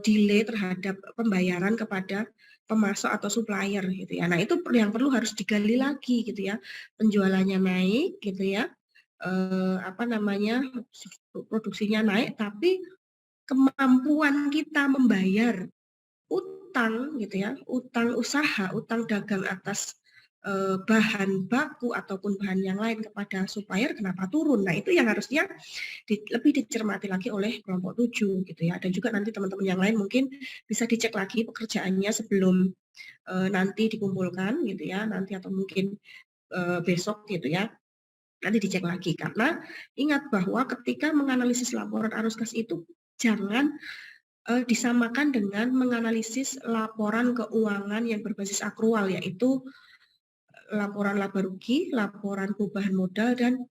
delay terhadap pembayaran kepada pemasok atau supplier gitu ya. Nah, itu yang perlu harus digali lagi gitu ya. Penjualannya naik gitu ya. Produksinya naik, tapi kemampuan kita membayar utang gitu ya, utang usaha, utang dagang atas bahan baku ataupun bahan yang lain kepada supplier kenapa turun. Nah, itu yang harusnya lebih dicermati lagi oleh kelompok 7 gitu ya. Dan juga nanti teman-teman yang lain mungkin bisa dicek lagi pekerjaannya sebelum nanti dikumpulkan gitu ya, nanti atau mungkin besok gitu ya. Nanti dicek lagi, karena ingat bahwa ketika menganalisis laporan arus kas itu jangan disamakan dengan menganalisis laporan keuangan yang berbasis akrual, yaitu laporan laba rugi, laporan perubahan modal, dan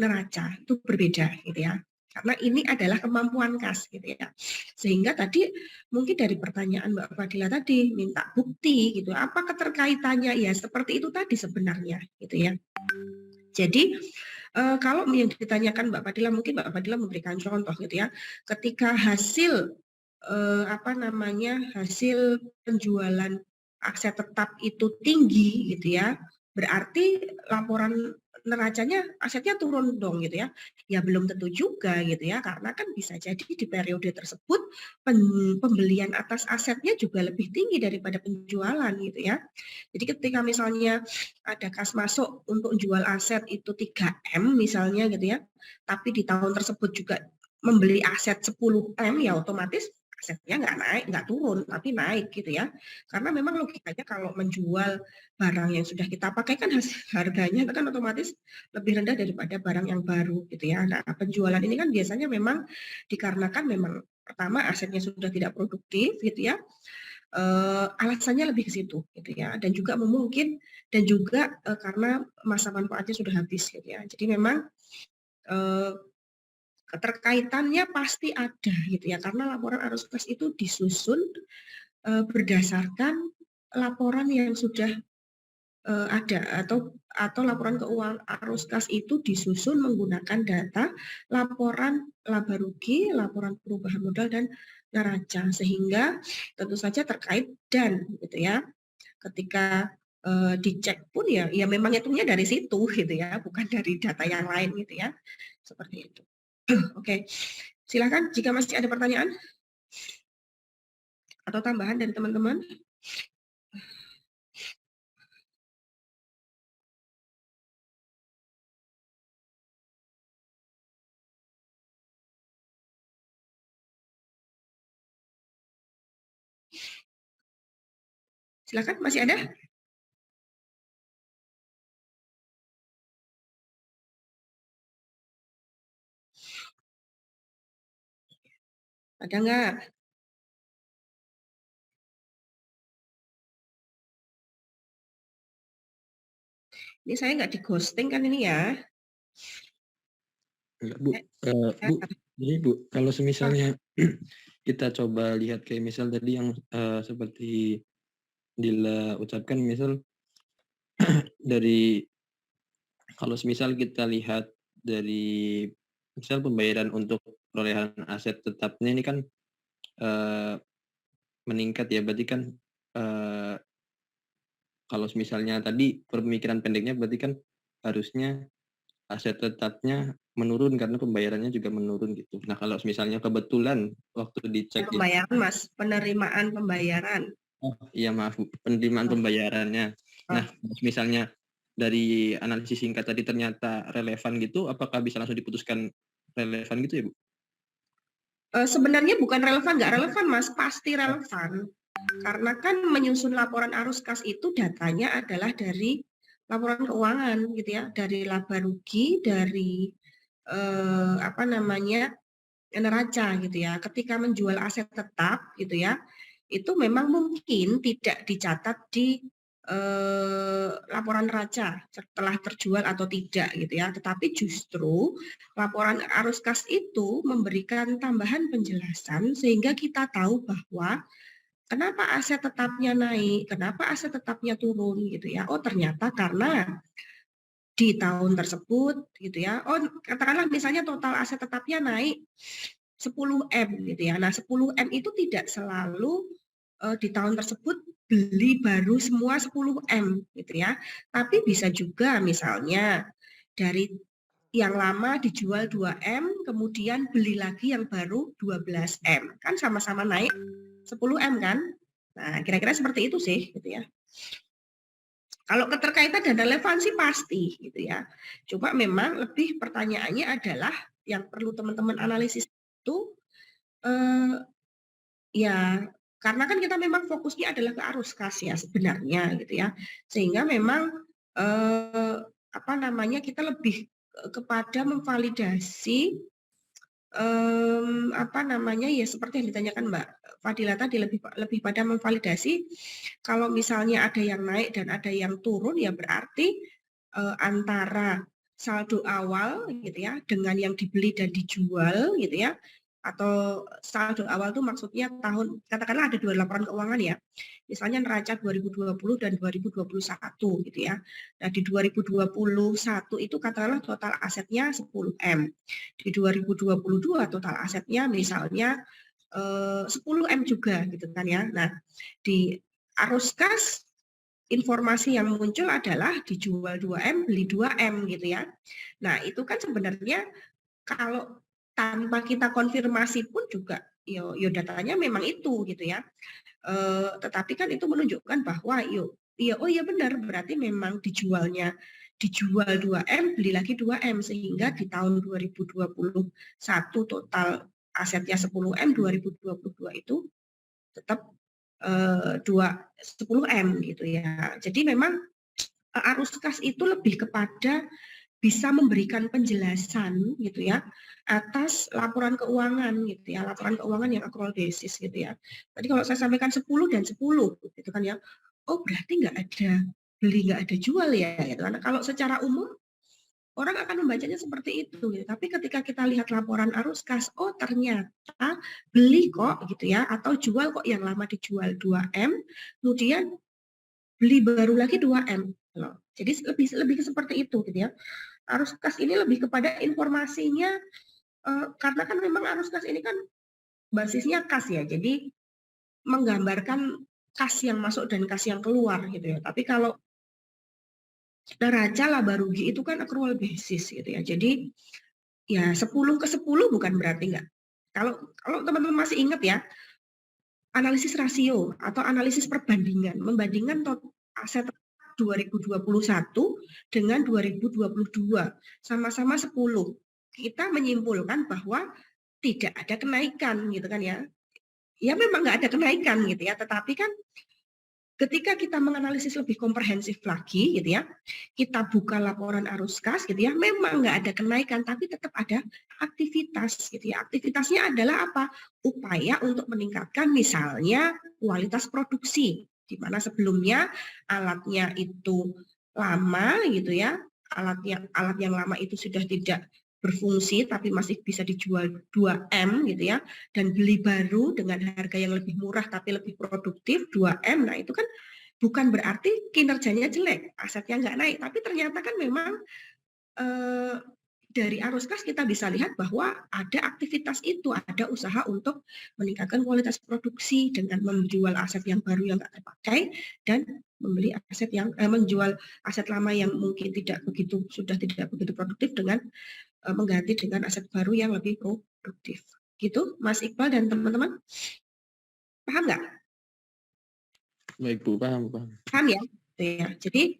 neraca. Itu berbeda gitu ya. Karena ini adalah kemampuan kas gitu ya. Sehingga tadi mungkin dari pertanyaan Mbak Fadila tadi minta bukti gitu. Apa keterkaitannya? Ya seperti itu tadi sebenarnya gitu ya. Jadi kalau yang ditanyakan Mbak Fadila, mungkin Mbak Fadila memberikan contoh gitu ya. Ketika hasil hasil penjualan aset tetap itu tinggi gitu ya, berarti laporan neracanya asetnya turun dong gitu ya. Ya belum tentu juga gitu ya, karena kan bisa jadi di periode tersebut pembelian atas asetnya juga lebih tinggi daripada penjualan gitu ya. Jadi ketika misalnya ada kas masuk untuk jual aset itu 3M misalnya gitu ya, tapi di tahun tersebut juga membeli aset 10M, ya otomatis asetnya nggak naik, nggak turun, tapi naik gitu ya. Karena memang logikanya kalau menjual barang yang sudah kita pakai kan harganya kan otomatis lebih rendah daripada barang yang baru gitu ya. Nah, penjualan ini kan biasanya memang dikarenakan memang pertama asetnya sudah tidak produktif gitu ya. Alasannya lebih ke situ gitu ya. Dan juga karena masa manfaatnya sudah habis gitu ya. Jadi memang keterkaitannya pasti ada gitu ya, karena laporan arus kas itu disusun berdasarkan laporan yang sudah ada, atau laporan keuangan arus kas itu disusun menggunakan data laporan laba rugi, laporan perubahan modal, dan neraca, sehingga tentu saja terkait dan gitu ya. Ketika dicek pun ya memang hitungnya dari situ gitu ya, bukan dari data yang lain gitu ya, seperti itu. Oke, silakan jika masih ada pertanyaan atau tambahan dari teman-teman. Silakan, masih ada? Ada nggak? Ini saya nggak di ghosting kan ini ya? Enggak, Bu. Bu, jadi Bu, kalau semisalnya kita coba lihat kayak misal tadi yang seperti Dila ucapkan, misal dari kalau semisal kita lihat dari misal pembayaran untuk perolehan aset tetapnya ini kan meningkat ya, berarti kan kalau misalnya tadi pemikiran pendeknya berarti kan harusnya aset tetapnya menurun karena pembayarannya juga menurun gitu. Nah, kalau misalnya kebetulan waktu dicek pembayaran Mas, penerimaan pembayaran. Oh iya, maaf, penerimaan pembayarannya. Nah, misalnya dari analisis singkat tadi ternyata relevan gitu, apakah bisa langsung diputuskan relevan gitu ya, Bu? Sebenarnya bukan relevan, nggak relevan Mas, pasti relevan. Karena kan menyusun laporan arus kas itu datanya adalah dari laporan keuangan gitu ya, dari laba rugi, dari neraca gitu ya. Ketika menjual aset tetap gitu ya, itu memang mungkin tidak dicatat di laporan neraca setelah terjual atau tidak gitu ya. Tetapi justru laporan arus kas itu memberikan tambahan penjelasan sehingga kita tahu bahwa kenapa aset tetapnya naik, kenapa aset tetapnya turun gitu ya. Oh, ternyata karena di tahun tersebut gitu ya. Oh, katakanlah misalnya total aset tetapnya naik 10M gitu ya. Nah, 10M itu tidak selalu di tahun tersebut beli baru semua 10M gitu ya. Tapi bisa juga misalnya dari yang lama dijual 2M, kemudian beli lagi yang baru 12M. Kan sama-sama naik 10M kan? Nah, kira-kira seperti itu sih gitu ya. Kalau keterkaitan dan relevansi pasti gitu ya. Cuma memang lebih pertanyaannya adalah yang perlu teman-teman analisis itu ya karena kan kita memang fokusnya adalah ke arus kas ya sebenarnya gitu ya. Sehingga memang apa namanya kita lebih kepada memvalidasi apa namanya ya seperti yang ditanyakan Mbak Fadila tadi lebih pada memvalidasi kalau misalnya ada yang naik dan ada yang turun ya berarti antara saldo awal gitu ya dengan yang dibeli dan dijual gitu ya atau saldo awal itu maksudnya tahun katakanlah ada 2 laporan keuangan ya misalnya neraca 2020 dan 2021 gitu ya. Nah di 2021 itu katakanlah total asetnya 10M. Di 2022 total asetnya misalnya 10M juga gitu kan ya. Nah di arus kas informasi yang muncul adalah dijual 2M, beli 2M gitu ya. Nah itu kan sebenarnya kalau tanpa kita konfirmasi pun juga yo datanya memang itu gitu ya. Tetapi kan itu menunjukkan bahwa oh iya benar berarti memang dijual 2M beli lagi 2M sehingga di tahun 2021 total asetnya 10M 2022 itu tetap 10M gitu ya. Jadi memang arus kas itu lebih kepada bisa memberikan penjelasan gitu ya atas laporan keuangan gitu ya, laporan keuangan yang accrual basis gitu ya. Tadi kalau saya sampaikan 10 dan 10 gitu kan ya. Oh, berarti nggak ada beli nggak ada jual ya gitu kan. Kalau secara umum orang akan membacanya seperti itu gitu. Tapi ketika kita lihat laporan arus kas, oh ternyata beli kok gitu ya atau jual kok yang lama dijual 2M, kemudian beli baru lagi 2M loh. Jadi lebih seperti itu gitu ya. Arus kas ini lebih kepada informasinya karena kan memang arus kas ini kan basisnya kas ya, jadi menggambarkan kas yang masuk dan kas yang keluar gitu ya. Tapi kalau neraca laba rugi itu kan accrual basis gitu ya. Jadi ya 10 ke 10 bukan berarti enggak. Kalau teman-teman masih ingat ya, analisis rasio atau analisis perbandingan, membandingkan aset 2021 dengan 2022 sama-sama 10. Kita menyimpulkan bahwa tidak ada kenaikan gitu kan ya. Ya memang nggak ada kenaikan gitu ya, tetapi kan ketika kita menganalisis lebih komprehensif lagi gitu ya, kita buka laporan arus kas gitu ya, memang nggak ada kenaikan tapi tetap ada aktivitas gitu ya. Aktivitasnya adalah apa? Upaya untuk meningkatkan misalnya kualitas produksi, di mana sebelumnya alatnya itu lama gitu ya, alat yang lama itu sudah tidak berfungsi tapi masih bisa dijual 2M gitu ya, dan beli baru dengan harga yang lebih murah tapi lebih produktif 2M. Nah itu kan bukan berarti kinerjanya jelek, asetnya nggak naik, tapi ternyata kan memang dari arus kas kita bisa lihat bahwa ada aktivitas itu, ada usaha untuk meningkatkan kualitas produksi dengan menjual aset yang baru yang nggak terpakai dan membeli aset yang menjual aset lama yang mungkin sudah tidak begitu produktif dengan mengganti dengan aset baru yang lebih produktif. Gitu, Mas Iqbal dan teman-teman? Paham nggak? Baik Bu, paham. Paham ya? Jadi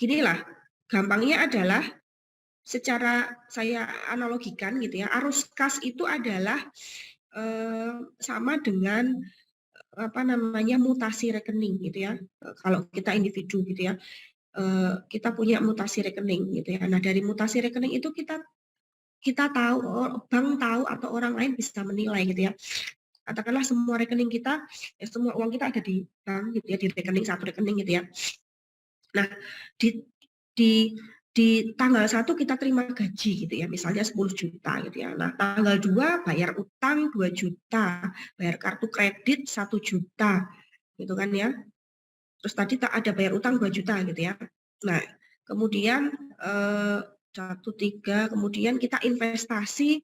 ginilah, gampangnya adalah secara saya analogikan gitu ya, arus kas itu adalah sama dengan apa namanya mutasi rekening gitu ya. Kalau kita individu gitu ya, kita punya mutasi rekening gitu ya. Nah dari mutasi rekening itu kita tahu, bank tahu atau orang lain bisa menilai gitu ya. Katakanlah semua rekening kita, semua uang kita ada di bank gitu ya, di rekening satu rekening gitu ya. Nah di tanggal 1 kita terima gaji gitu ya, misalnya 10 juta gitu ya. Nah tanggal 2 bayar utang 2 juta, bayar kartu kredit 1 juta gitu kan ya. Terus tadi tak ada bayar utang 2 juta gitu ya. Nah, kemudian 1, 3, kemudian kita investasi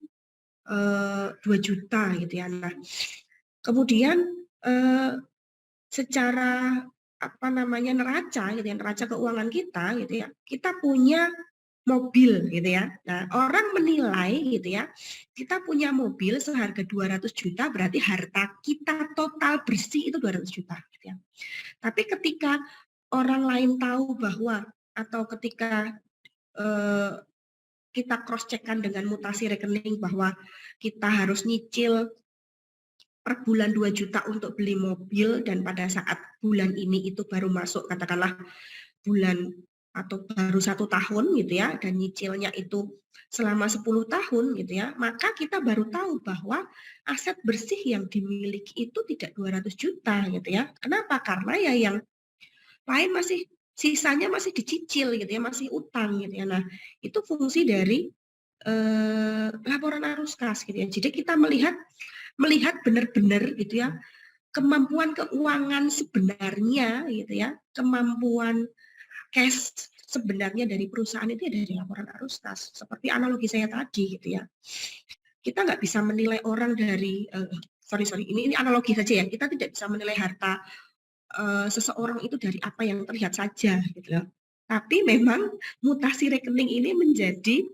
2 juta gitu ya. Nah, kemudian secara neraca gitu ya, neraca keuangan kita gitu ya, kita punya mobil gitu ya. Nah, orang menilai gitu ya, kita punya mobil seharga 200 juta berarti harta kita total bersih itu 200 juta gitu ya. Tapi ketika orang lain tahu bahwa atau ketika kita cross check-kan dengan mutasi rekening bahwa kita harus nyicil per bulan 2 juta untuk beli mobil dan pada saat bulan ini itu baru masuk katakanlah bulan atau baru 1 tahun gitu ya dan nyicilnya itu selama 10 tahun gitu ya, maka kita baru tahu bahwa aset bersih yang dimiliki itu tidak 200 juta gitu ya. Kenapa? Karena ya yang lain masih sisanya masih dicicil gitu ya, masih utang gitu ya. Nah, itu fungsi dari laporan arus kas gitu ya. Jadi kita melihat benar-benar gitu ya kemampuan keuangan sebenarnya gitu ya, kemampuan cash sebenarnya dari perusahaan itu ada di laporan arus kas. Seperti analogi saya tadi gitu ya. Kita nggak bisa menilai orang dari ini analogi saja ya. Kita tidak bisa menilai harta seseorang itu dari apa yang terlihat saja gitu ya. Tapi memang mutasi rekening ini menjadi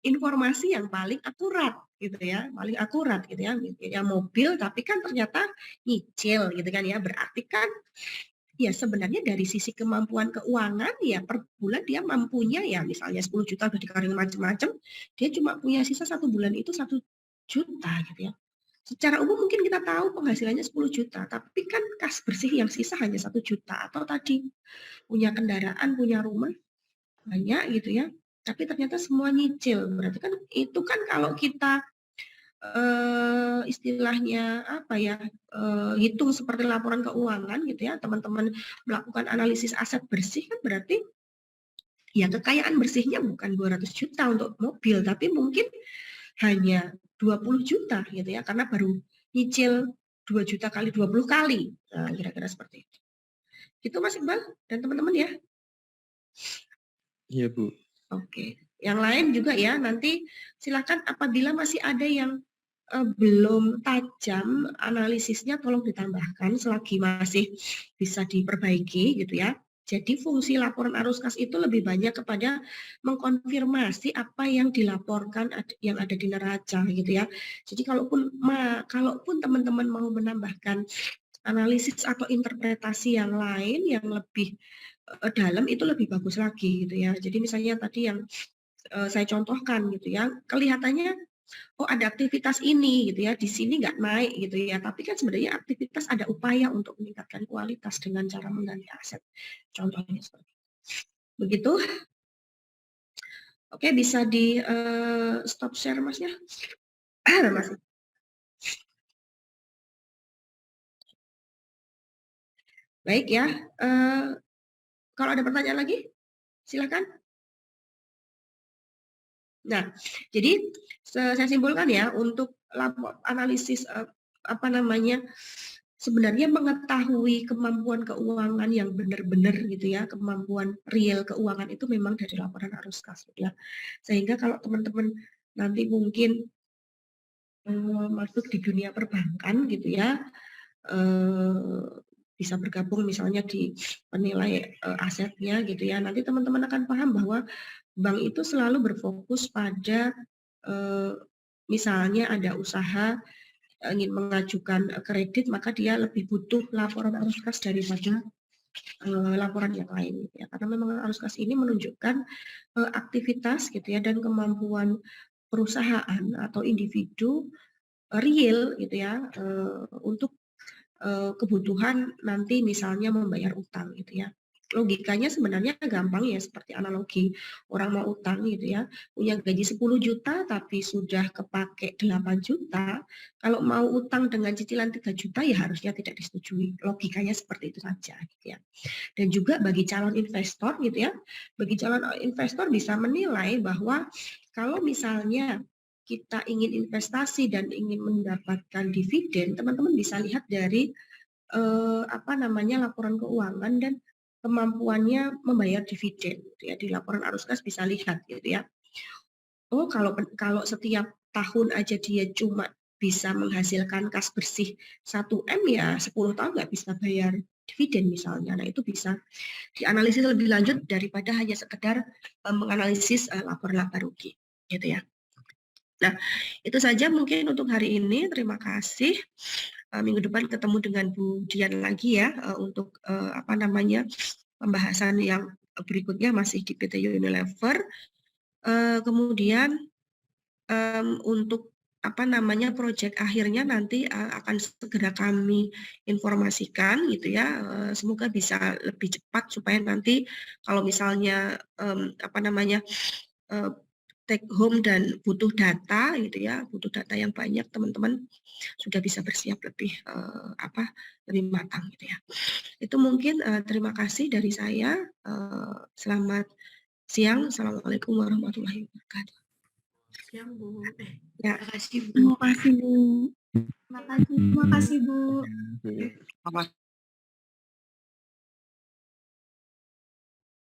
informasi yang paling akurat gitu ya, paling akurat gitu ya. Ya mobil tapi kan ternyata nyicil gitu kan ya. Berarti kan ya sebenarnya dari sisi kemampuan keuangan ya per bulan dia mampunya ya misalnya 10 juta udah dikeluarin macam-macam, dia cuma punya sisa 1 bulan itu 1 juta gitu ya. Secara umum mungkin kita tahu penghasilannya 10 juta, tapi kan kas bersih yang sisa hanya 1 juta atau tadi punya kendaraan, punya rumah banyak gitu ya, tapi ternyata semua nyicil. Berarti kan itu kan kalau kita istilahnya apa ya, hitung seperti laporan keuangan gitu ya, teman-teman melakukan analisis aset bersih kan berarti ya kekayaan bersihnya bukan 200 juta untuk mobil, tapi mungkin hanya 20 juta gitu ya, karena baru nyicil 2 juta kali 20 kali. Nah, kira-kira seperti itu. Itu Mas Iqbal dan teman-teman ya. Iya, Bu. Oke. Yang lain juga ya, nanti silakan apabila masih ada yang belum tajam analisisnya tolong ditambahkan selagi masih bisa diperbaiki gitu ya. Jadi fungsi laporan arus kas itu lebih banyak kepada mengkonfirmasi apa yang dilaporkan yang ada di neraca gitu ya. Jadi kalaupun teman-teman mau menambahkan analisis atau interpretasi yang lain yang lebih dalam itu lebih bagus lagi gitu ya. Jadi misalnya tadi yang saya contohkan gitu ya, kelihatannya oh ada aktivitas ini gitu ya, di sini nggak naik gitu ya, tapi kan sebenarnya aktivitas ada upaya untuk meningkatkan kualitas dengan cara mengganti aset. Contohnya seperti itu. Begitu. Oke, bisa di stop share Masnya. Masih. Baik ya, kalau ada pertanyaan lagi, silakan. Nah, jadi saya simpulkan ya untuk analisis sebenarnya mengetahui kemampuan keuangan yang benar-benar gitu ya, kemampuan real keuangan itu memang dari laporan arus kas ya. Sehingga kalau teman-teman nanti mungkin masuk di dunia perbankan gitu ya, bisa bergabung misalnya di penilai asetnya gitu ya, nanti teman-teman akan paham bahwa bank itu selalu berfokus pada misalnya ada usaha ingin mengajukan kredit, maka dia lebih butuh laporan arus kas daripada laporan yang lain gitu ya. Karena memang arus kas ini menunjukkan aktivitas gitu ya dan kemampuan perusahaan atau individu real gitu ya untuk kebutuhan nanti misalnya membayar utang gitu ya. Logikanya sebenarnya gampang ya, seperti analogi orang mau utang gitu ya, punya gaji 10 juta tapi sudah kepake 8 juta, kalau mau utang dengan cicilan 3 juta ya harusnya tidak disetujui. Logikanya seperti itu saja gitu ya. Dan juga bagi calon investor gitu ya, bagi calon investor bisa menilai bahwa kalau misalnya kita ingin investasi dan ingin mendapatkan dividen, teman-teman bisa lihat dari laporan keuangan dan kemampuannya membayar dividen gitu ya. Di laporan arus kas bisa lihat gitu ya. Oh, kalau setiap tahun aja dia cuma bisa menghasilkan kas bersih 1M, ya 10 tahun nggak bisa bayar dividen misalnya. Nah, itu bisa dianalisis lebih lanjut daripada hanya sekedar menganalisis lapor-lapor rugi, gitu ya. Nah, itu saja mungkin untuk hari ini. Terima kasih. Minggu depan ketemu dengan Bu Dian lagi ya, untuk pembahasan yang berikutnya masih di PT Unilever. Kemudian untuk proyek akhirnya nanti akan segera kami informasikan gitu ya. Semoga bisa lebih cepat supaya nanti kalau misalnya take home dan butuh data gitu ya, butuh data yang banyak, teman-teman sudah bisa bersiap lebih lebih matang gitu ya. Itu mungkin terima kasih dari saya. Selamat siang. Assalamualaikum warahmatullahi wabarakatuh. Siang, Bu. Ya. Terima kasih, Bu. Terima kasih, Bu. Terima kasih, Bu. Iya.